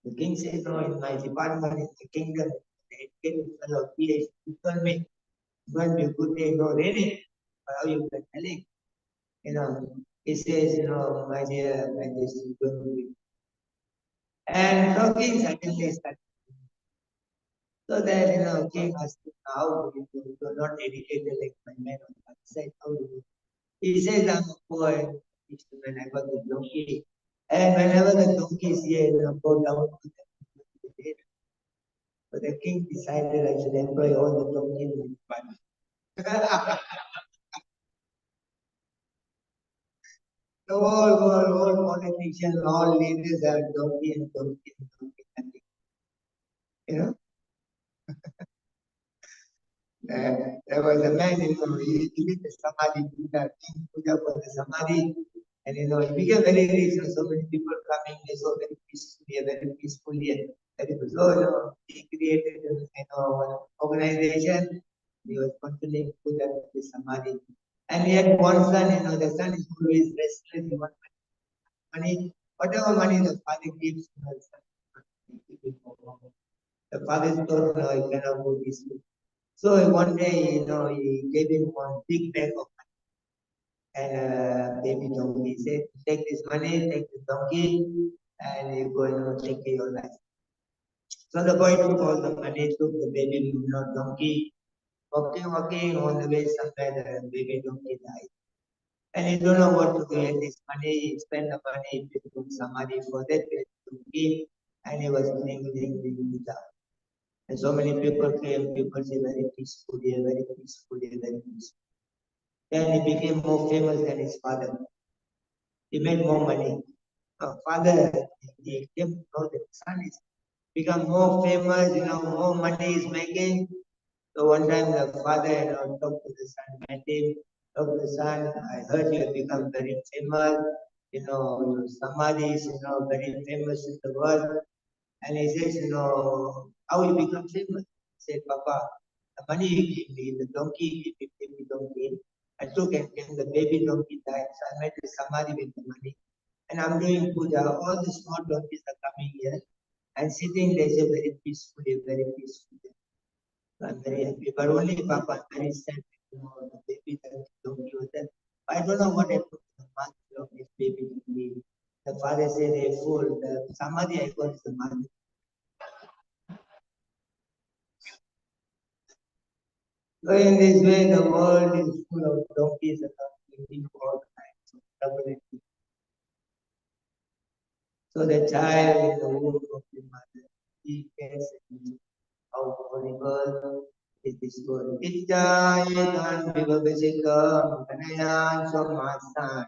The king said, no, in my department, in the kingdom, the head fellow PhD told me, it's going to be a good day, no raining. But how you can telling? He says, my dear majesty, it's going to be. And talking suddenly started. So that, king asked him, how do you do? You're not educated like my man on the other side. How do you? He says, I'm a poor fisherman, I got the donkey. And whenever the donkey is here, go down to the. But the king decided I should employ all the donkeys in the department. all politicians, all leaders are donkey and donkey and donkey. You know? There was a man, he did the samadhi, puja for the samadhi, and he became very rich. So many people coming, so very peacefully, and very good. So he created an organization. He was continuing puja for the samadhi, and he had one son. The son is always restless. He wants money, whatever money the father gives, the son. The father told, no, you cannot go this way. So one day, he gave him one big bag of money and a baby donkey. He said, take this money, take the donkey, and you go and take care of your life. So the boy took all the money, took the baby donkey, walking on the way somewhere, the baby donkey died. And he don't know what to do with this money. He spent the money to put some money for that donkey, and he was living without. And so many people came, people say very peaceful here, very peaceful here, very peaceful. Then he became more famous than his father. He made more money. Father, he came to know that son is become more famous, more money is making. So one time the father, talked to the son, met him, talked to the son, I heard you have become very famous, your samadhi is, very famous in the world. And he says, how you become famous? He said, Papa, the money you gave me, the donkey, you gave me donkey. I took and the baby donkey died. So I made the samadhi with the money. And I'm doing puja. All the small donkeys are coming here and sitting there very peacefully, very peacefully. So I'm very happy. But only Papa, I'm very sad. The baby donkey was there. I don't know what happened to the master of this baby donkey. The father said, hey, fool, the samadhi I got is the mother. So in this way, the world is full of donkeys and donkeys all the time. So, so the child in the womb of the mother, he gets how horrible is this world. Ityayetan vivagasikam kanayan samasan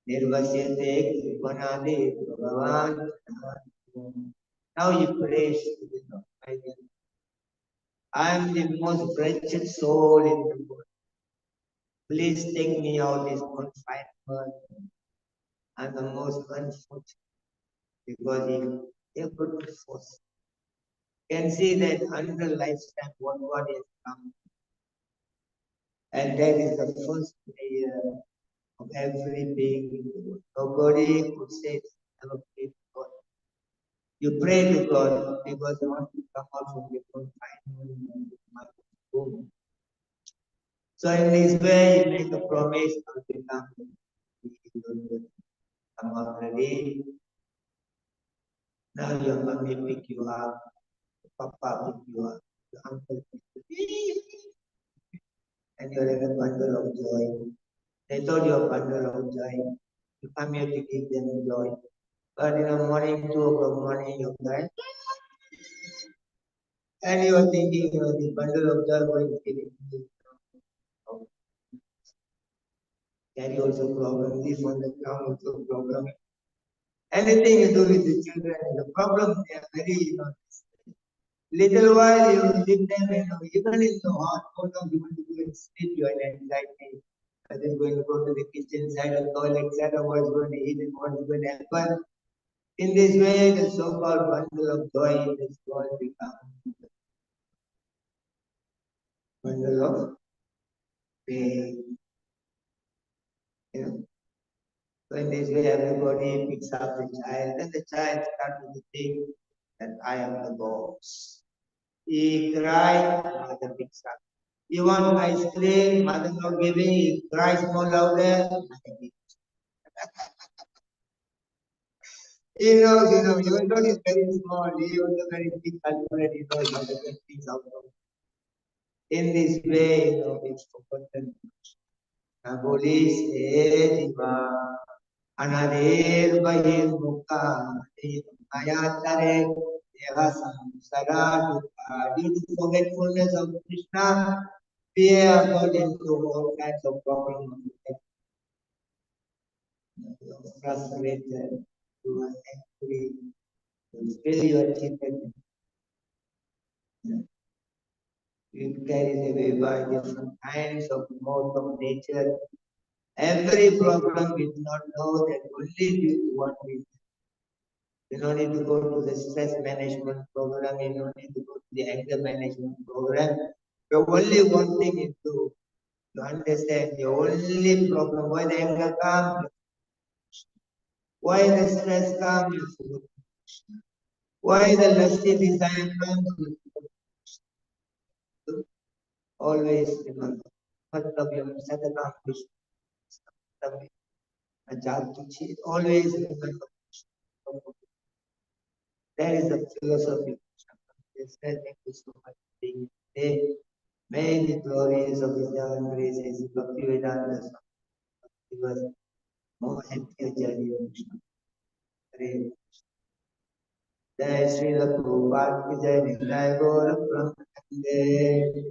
nirvasyate kripanade bhagavan. Now you praise to the Lord. I am the most wretched soul in the world. Please take me out this confinement. I'm the most unfortunate because if able to force can see that under lifetime what God has come. And that is the first prayer of every being in the world. Nobody could say never pray to God. You pray to God because you want to come out from the confinement of the womb. So in this way, you make a promise to become I'm already. Now your mommy pick you up, papa pick you up, your uncle pick you up, and you're in a bundle of joy. They told you a bundle of joy. You come here to give them joy. But in the morning, 2 o'clock morning, you're like, and you're thinking, the bundle of joy going to give it. Carry also problem, this on the ground also problem. Anything you do with the children, the problem they are very, little while you leave them, even in the hot water, you want to go and sleep, you are anxiety. And then going to go to the kitchen side of toilet side of what's going to eat and what's going to happen. In this way, the so-called bundle of joy in this world becomes bundle of pain. So in this way, everybody picks up the child, and the child starts to think that I am the boss. He cried, mother picks up. You want ice cream, mother not giving, he cries more louder, mother gives. He knows, even though he's very small, he also very big calculate, he knows how to get things out of. In this way, it's forgotten. Nabolis Eva Anadir Bahir Mukha Ayatare Devasam Saradu due to forgetfulness of Krishna, we are got into all kinds of problems. Frustrated, you are angry, you feel you are cheated. You carry away by different kinds of modes of nature. Every problem we do not know that only due to what we do. You don't need to go to the stress management program, you don't need to go to the anger management program. The only one thing is to understand the only problem, why the anger comes, why the stress comes, why the lusty desire comes, always remember. Always remember. That is the philosophy. Thank you so much for being here today. May the glories of His divine graces, Bhakti Vedanta Swami, give us more happier journey of Krishna. Hare Jai Sri Prabhupada Ki Jai Nindai Gaura Brahmanande.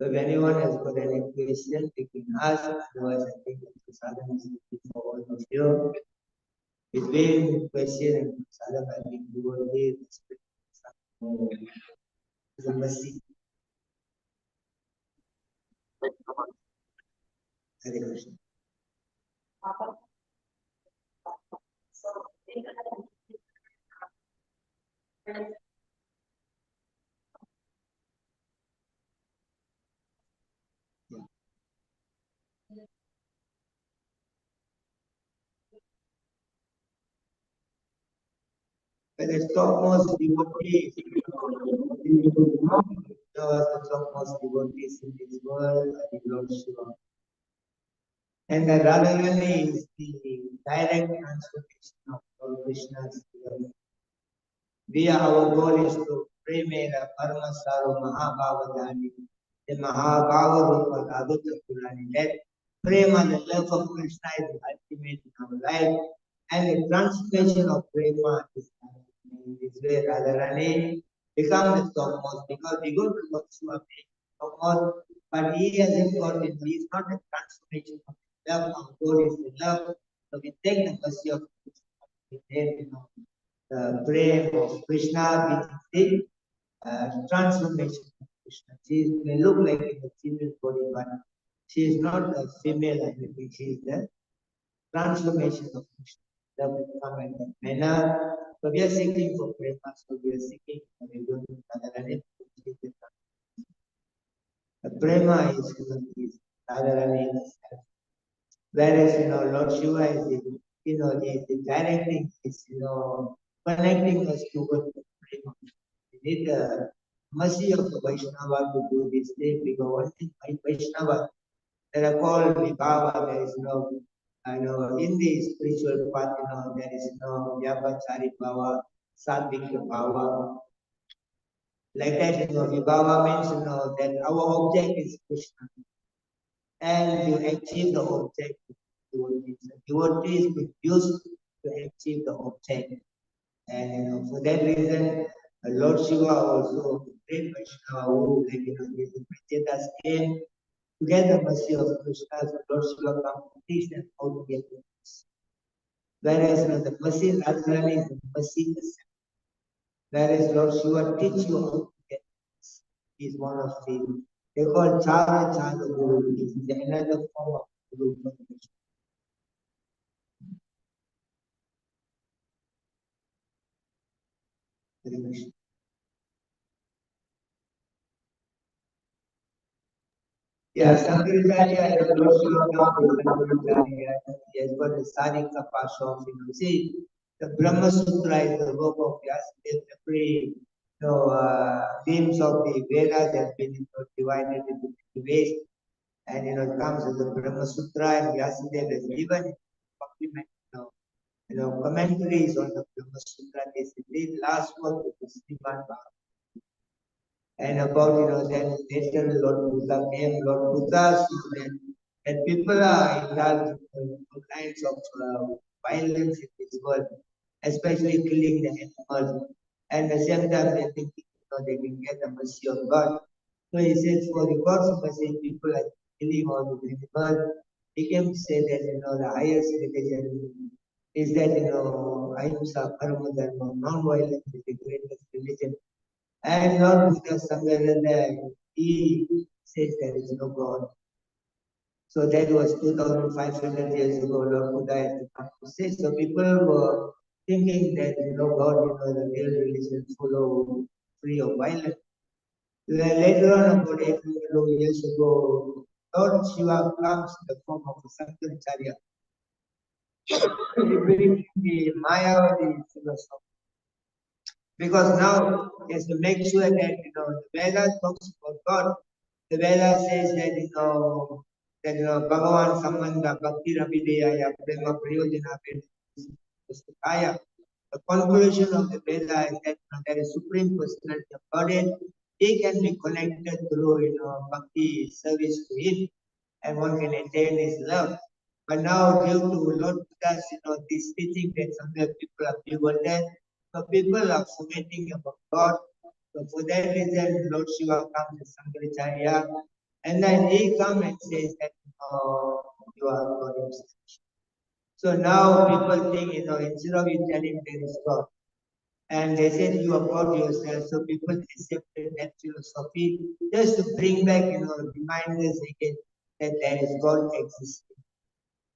So if anyone has got any question, they can ask. Otherwise, I think the sadhana is looking for all of you. Between question and sadhana, I think we will be the mercy. Hare Krishna. But the topmost devotees, the topmost devotees in this world are the Lord Shiva. And the Radharani is the direct transformation of Lord Krishna's love. Our goal is to pray Mera Paramasaru Mahabhavadani, the Mahabhava Adutta Purani. That Prema, the love of Krishna, is the ultimate in our life, and the transformation of Prema is in this way. Radharani become the topmost because we go to Lord Shiva topmost, but he hasn't got it. He is not a transformation of love. Our goal is the love. So we take the mercy of Krishna. The prayer of Krishna being the transformation of Krishna. She may look like in the female body, but she is not a female entity. She is the transformation of Krishna. That will come in that manner. So we are seeking for prema. So we are seeking for the prema is Radharani. Whereas Lord Shiva is the is the directing, is connecting us towards the prema. We need mercy of the Vaishnava to do this thing, because only Vaishnava, there are called Vibhava, there is no, I know, in the spiritual path, there is no Vyabhachari Bhava, Sattvic Bhava. Like that, Vibhava means, that our object is Krishna. And you achieve the object. Devotee is used to achieve the object. And for that reason, Lord Shiva also, great Vaishnava, who the Prachetas came to get the mercy of Krishna, so Lord Shiva come to teach them how to get the mercy. Whereas the mercy Radharani is the mercy itself. Whereas Lord Shiva teach you how to get mercy. He is one of the, they call Chara Chara Guru, which is another form of Guru. Yeah, Sankaracharya is also Sankaracharya. He has got the Sarika Pash of, see, the Brahma Sutra is the work of Vyasadeva. Every themes of the Vedas have been divided into three ways, and it comes as the Brahma Sutra, and Vyasadeva has given compliment, commentaries on the Brahma Sutra. This is the last work of the Srimad Bhagavatam. And about then later Lord Buddha came. Lord Buddha saw that people are indulged in all kinds of violence in this world, especially killing the animals. And at the same time they think they can get the mercy of God. So he says, for the God's mercy, people are killing all the animals. He came to say that the highest religion is that ahimsa, karma, dharma, non-violence is the greatest religion. And Lord Buddha somewhere in there, he says there is no God. So that was 2,500 years ago, Lord Buddha had to come to say. So people were thinking that, God, the real religion follow free of violence. Then later on, about 800 years ago, Lord Shiva comes in the form of a Sankaracharya. He brings the Mayavadi philosophy. Because now he has to make sure that the Veda talks about God. The Veda says that that Bhagavan Sambandha Bhakti Ravideyaya Prema Prayojana Vedaya. The conclusion of the Veda is that there is Supreme Personality of Godhead. He can be connected through bhakti service to Him, and one can attain His love. But now, due to Lord Buddha's, this teaching that somewhere people are bewildered, so people are forgetting about God. So for that reason, Lord Shiva comes as Sankaracharya, and then he comes and says that you are God yourself. So now people think, instead of you telling there is God, and they said you are God yourself, so people accepted that philosophy just to bring back, reminders again that there is God existing.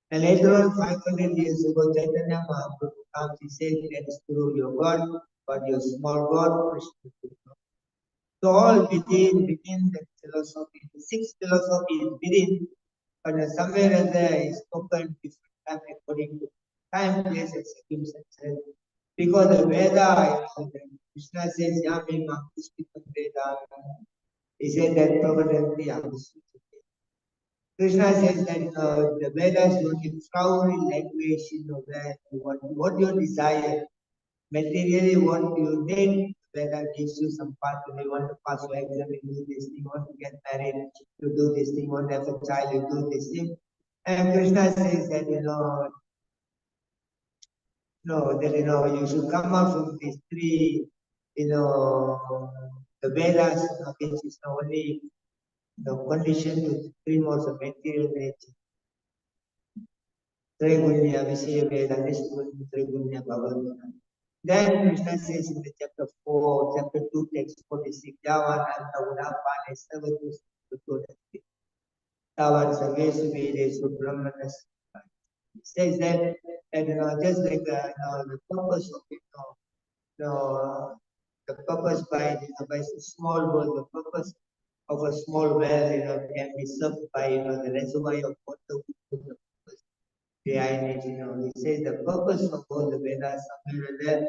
And later on, 500 years ago, Chaitanya Mahaprabhu comes, he said that is true, your God, but your small God, Krishna. So all within the philosophy, the six philosophies within, but somewhere or there is spoken different time according to time, place, and circumstances. Because the Veda, Krishna says, Yami Mahapuspikam Veda. He said that Prabhupada understood. Krishna says that the Vedas is only flowery language, where what you desire. Materially, what you need, Veda gives you some path. You want to pass your exam, you do this thing. You want to get married, you do this thing. You want to have a child, you do this thing. And Krishna says that, that, you should come out from these three, the Vedas, which is only the condition to three modes of material nature. Trigunya, Vishaya Veda, Nishkunya, Trigunya, Bhagavad. Then Krishna says in the chapter 4, chapter 2, text 46, Yavananta Udapane Savatu Suturadhi. Tavan Savesu Vedesu Brahmanas. It says that, just like the purpose of it, the purpose by a small word, the purpose of a small well, can be served by the reservoir of water, the purpose behind it. He says the purpose of all the Vedas somewhere there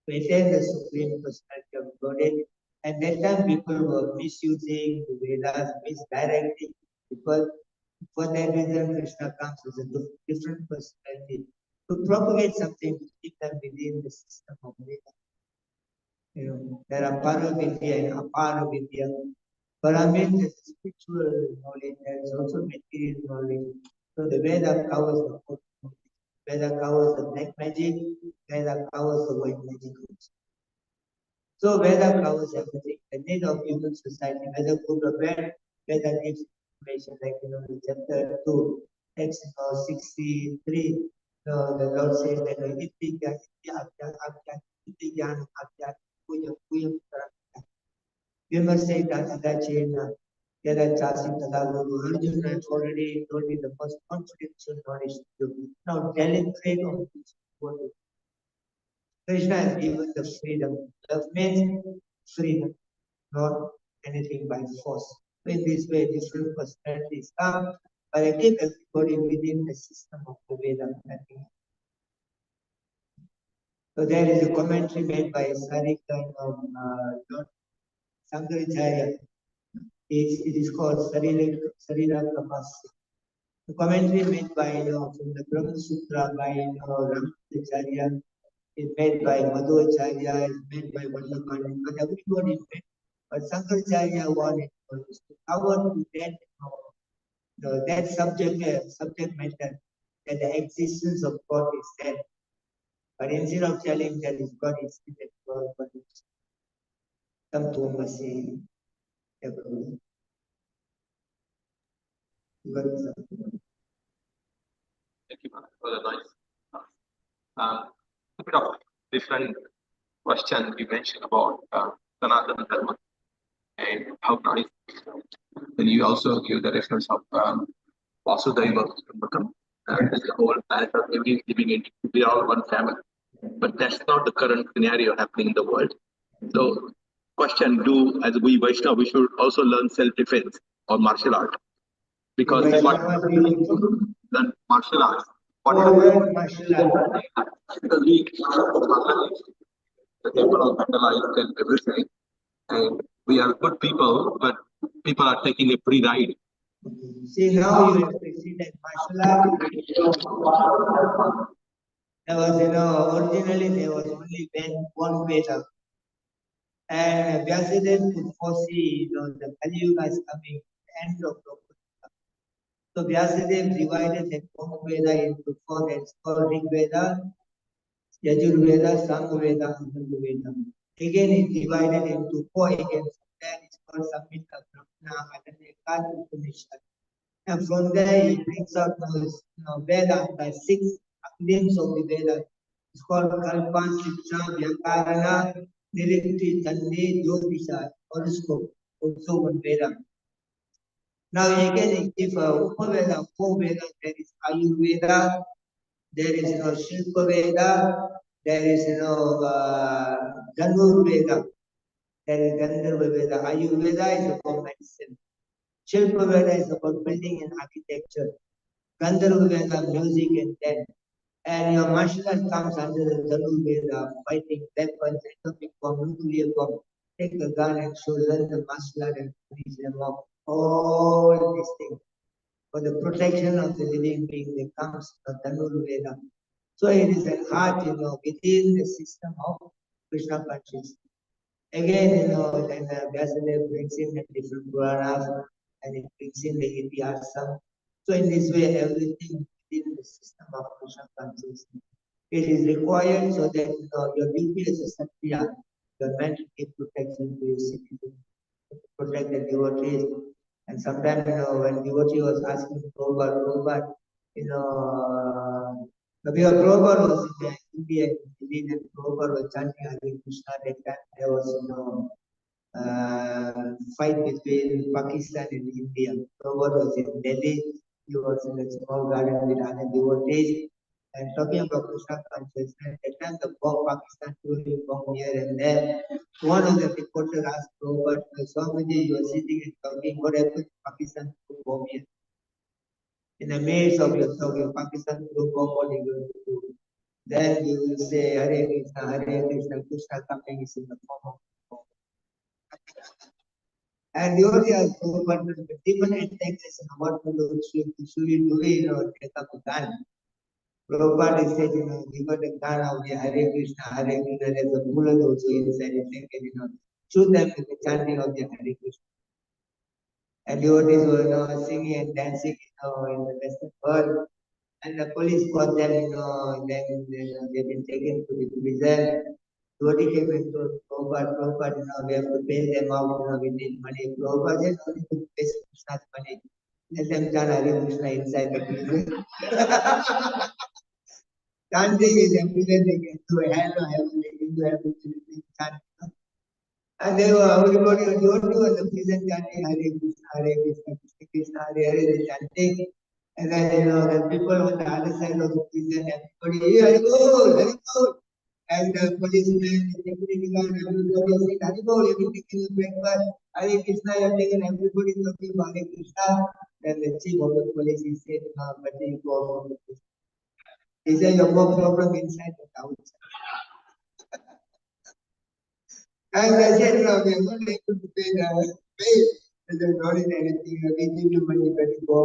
to attain the supreme personality of Godhead. And that time people were misusing the Vedas, misdirecting people. For that reason, Krishna comes as a different personality to propagate something to keep them within the system of Veda. There are Paravidya and Aparavidya. Paramit is spiritual knowledge, there is also material knowledge. So the Veda covers the whole knowledge. Veda covers the black magic, Veda covers the white magic also. So Veda covers everything. The need of human society, whether good or bad, Veda gives information like in chapter 2, text 63. The Lord says that we must say that Arjuna has already told me the most confidential knowledge to you. Now deliberate on this word. Krishna has given the freedom. Love means freedom, not anything by force. In this way, different personalities come, but I keep everybody within the system of the Veda. So there is a commentary made by Sarika Lord Sankaracharya. It is called Sarira Kapasya. The commentary made by from the Brahma Sutra by Ramacharya is made by Madhvacharya, is made by Vallabhani, but everybody is made. But Sankaracharya wanted to cover to that subject matter, that the existence of God is there. But instead of telling that is God is seated God, but it's some to mercy. Thank you for the nice. A bit of different question you mentioned about Sanatana Dharma and how nice. Then you also give the reference of Vasudhaiva Kutumbakam. The whole planet of living in, we are all one family. But that's not the current scenario happening in the world. So, question: do as we Vaishnava, we should also learn self-defense or martial art, because what learn martial arts. Because we the people are vandalized and everything, and we are good people, but people are taking a free ride. See, now you have to see that martial art. There was, originally there was only one Veda. And Vyasadeva could foresee, the Kali Yuga is coming, the end of the Mukunda. So Vyasadeva divided that one Veda into four. That's called Rig Veda, Yajurveda, Samveda, Atharvaveda. Again, it's divided into four again. Then it's called Samhita, Brahmana, Adanyaka, Upanishad. And from there, he brings out Veda by six names of the Veda. It's called Kalpa, Shiksha, Vyakarana, Nirikti, Tandi, Jyotisha, horoscope, also one Veda. Now again, if Upaveda, four Veda, there is Ayurveda, there is Shilpa Veda, there is Dhanur Veda, there is Gandharva Veda. Ayurveda is about medicine. Shilpa Veda is about building and architecture. Gandharva Veda, music and dance. And your martial art comes under the Dhanur Veda, fighting weapons, atomic bomb, nuclear bomb. Take a gun and show them the martial art and finish them off. All these things. For the protection of the living being, there comes the Dhanur Veda. So it is an art, within the system of Krishna consciousness. Again, then Vyasadeva brings in the different Puranas and it brings in the Itihasam. So in this way, everything within the system of Krishna consciousness. It is required so that your duty as a Sattva, you're meant to give protection to your citizens, to protect the devotees. And sometimes, when devotee was asking Prabhupada, Prabhupada was in India, and Prabhupada was chanting Hare Krishna. That time there was fight between Pakistan and India. Prabhupada was in Delhi. He was in a small garden with other devotees. And talking about Krishna consciousness, at the time the Pakistan threw bomb here and there. One of the reporters asked Prabhupada, Swamiji, you are sitting and talking, what happened to Pakistan threw bomb here? In the midst of your talking, Pakistan threw bomb, what are you going to do? Then you will say, Hare Krishna, Krishna coming is in the form of bomb. And the only also, but different attacks what to do, should we do it or take up a gun? Prabhupada said, we got a gun of the Hare Krishna, there's a bullet also inside it, shoot them with the chanting of the Hare Krishna. And devotees were singing and dancing in the western world. And the police caught them, then they've been taken to the prison. Devotee came and told Prabhupada, we have to bail them out, we need money. Prabhupada said, no need to pay Krishna's money. Let them chant Hare Krishna inside the prison. Chanting is everywhere they can do. Hell or heaven, they can do everything. Chanting. And they were everybody on duty was the prison chanting Hare Krishna, Krishna Krishna, Hare Hare, they chanting. And then the people on the other side of the prison, everybody, Hare Bol, Hare Bol. And the policemen, the security guard, everybody said, Hare Bol, everything is breakfast. Hare Krishna, everything, and everybody is talking about Hare Krishna. Then the chief of the police, he said, but you go from the prison. He said, you have more problem inside than outside. And I said, no, we are not able to pay the pay. There's not in anything. We give you money, but you go.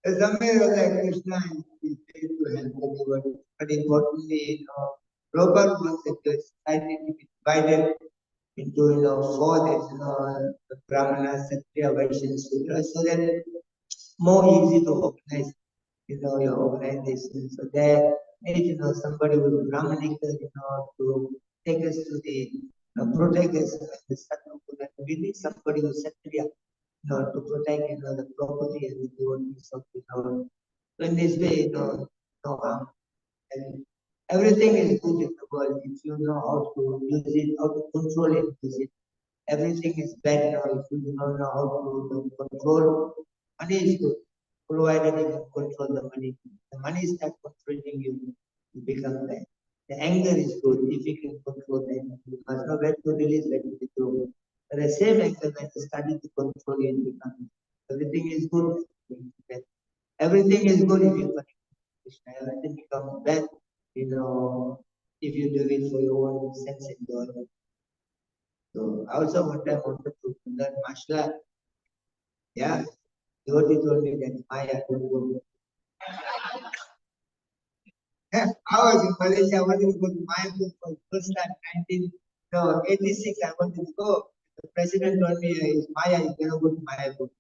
Somewhere was like Krishna is paid to help everybody. But importantly, Prabhupada wants that the society to be divided into, four, there's, the Brahmana, Kshatriya, Vaishya, and Shudra, so that it's more easy to organize, your organization. So that, somebody with Brahmanic, to take us to the, protect us in the Sattva. We need somebody who's Kshatriya, to protect, the property and the devotees of the Lord. So in this way, no harm. And everything is good in the world if you know how to use it, how to control it, use it. Everything is bad now if you do not know how to control. Money is good, provided you can control the money. The money starts controlling you, you become bad. The anger is good if you can control the anger. You must know where to release, where to withdraw. But the same anger when you study to control it, becomes everything is good. Everything is good if you connect to Krishna. Everything becomes bad, if you do it for your own sense enjoyment. So I also one time wanted to learn martial art. Yeah, devotee told me that Maya don't go. I was in Malaysia, I wanted to go to Mayapur for the first time, 86, I wanted to go. The president told me, it's Maya, you cannot go to Mayapur.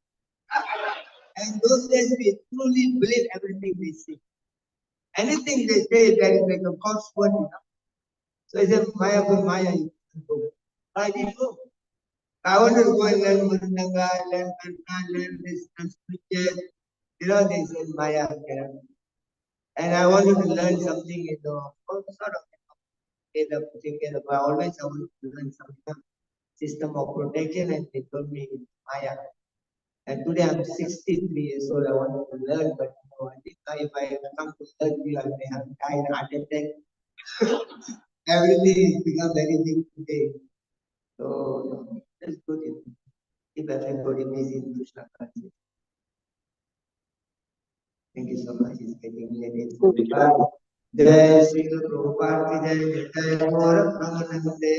And those days we truly believe everything they say. Anything they say, that is like a false word, So I said, Mayapur, Maya, you can go. I didn't go. I wanted to go and learn Mukunda, learn Kanna, learn this scripture. They said Maya. And I wanted to learn something, sort of together. But always I wanted to learn some system of protection, and they told me Maya. And today I'm 63 years old. I wanted to learn, but I think if I come to learn you, I may have died heart attack. Everything has become very big today. So that's good. Keep everybody busy in Krishna consciousness. Thank you so much. It's getting late. Jai Sri Prabhupada ki Jai Jai Gaur Pramanande.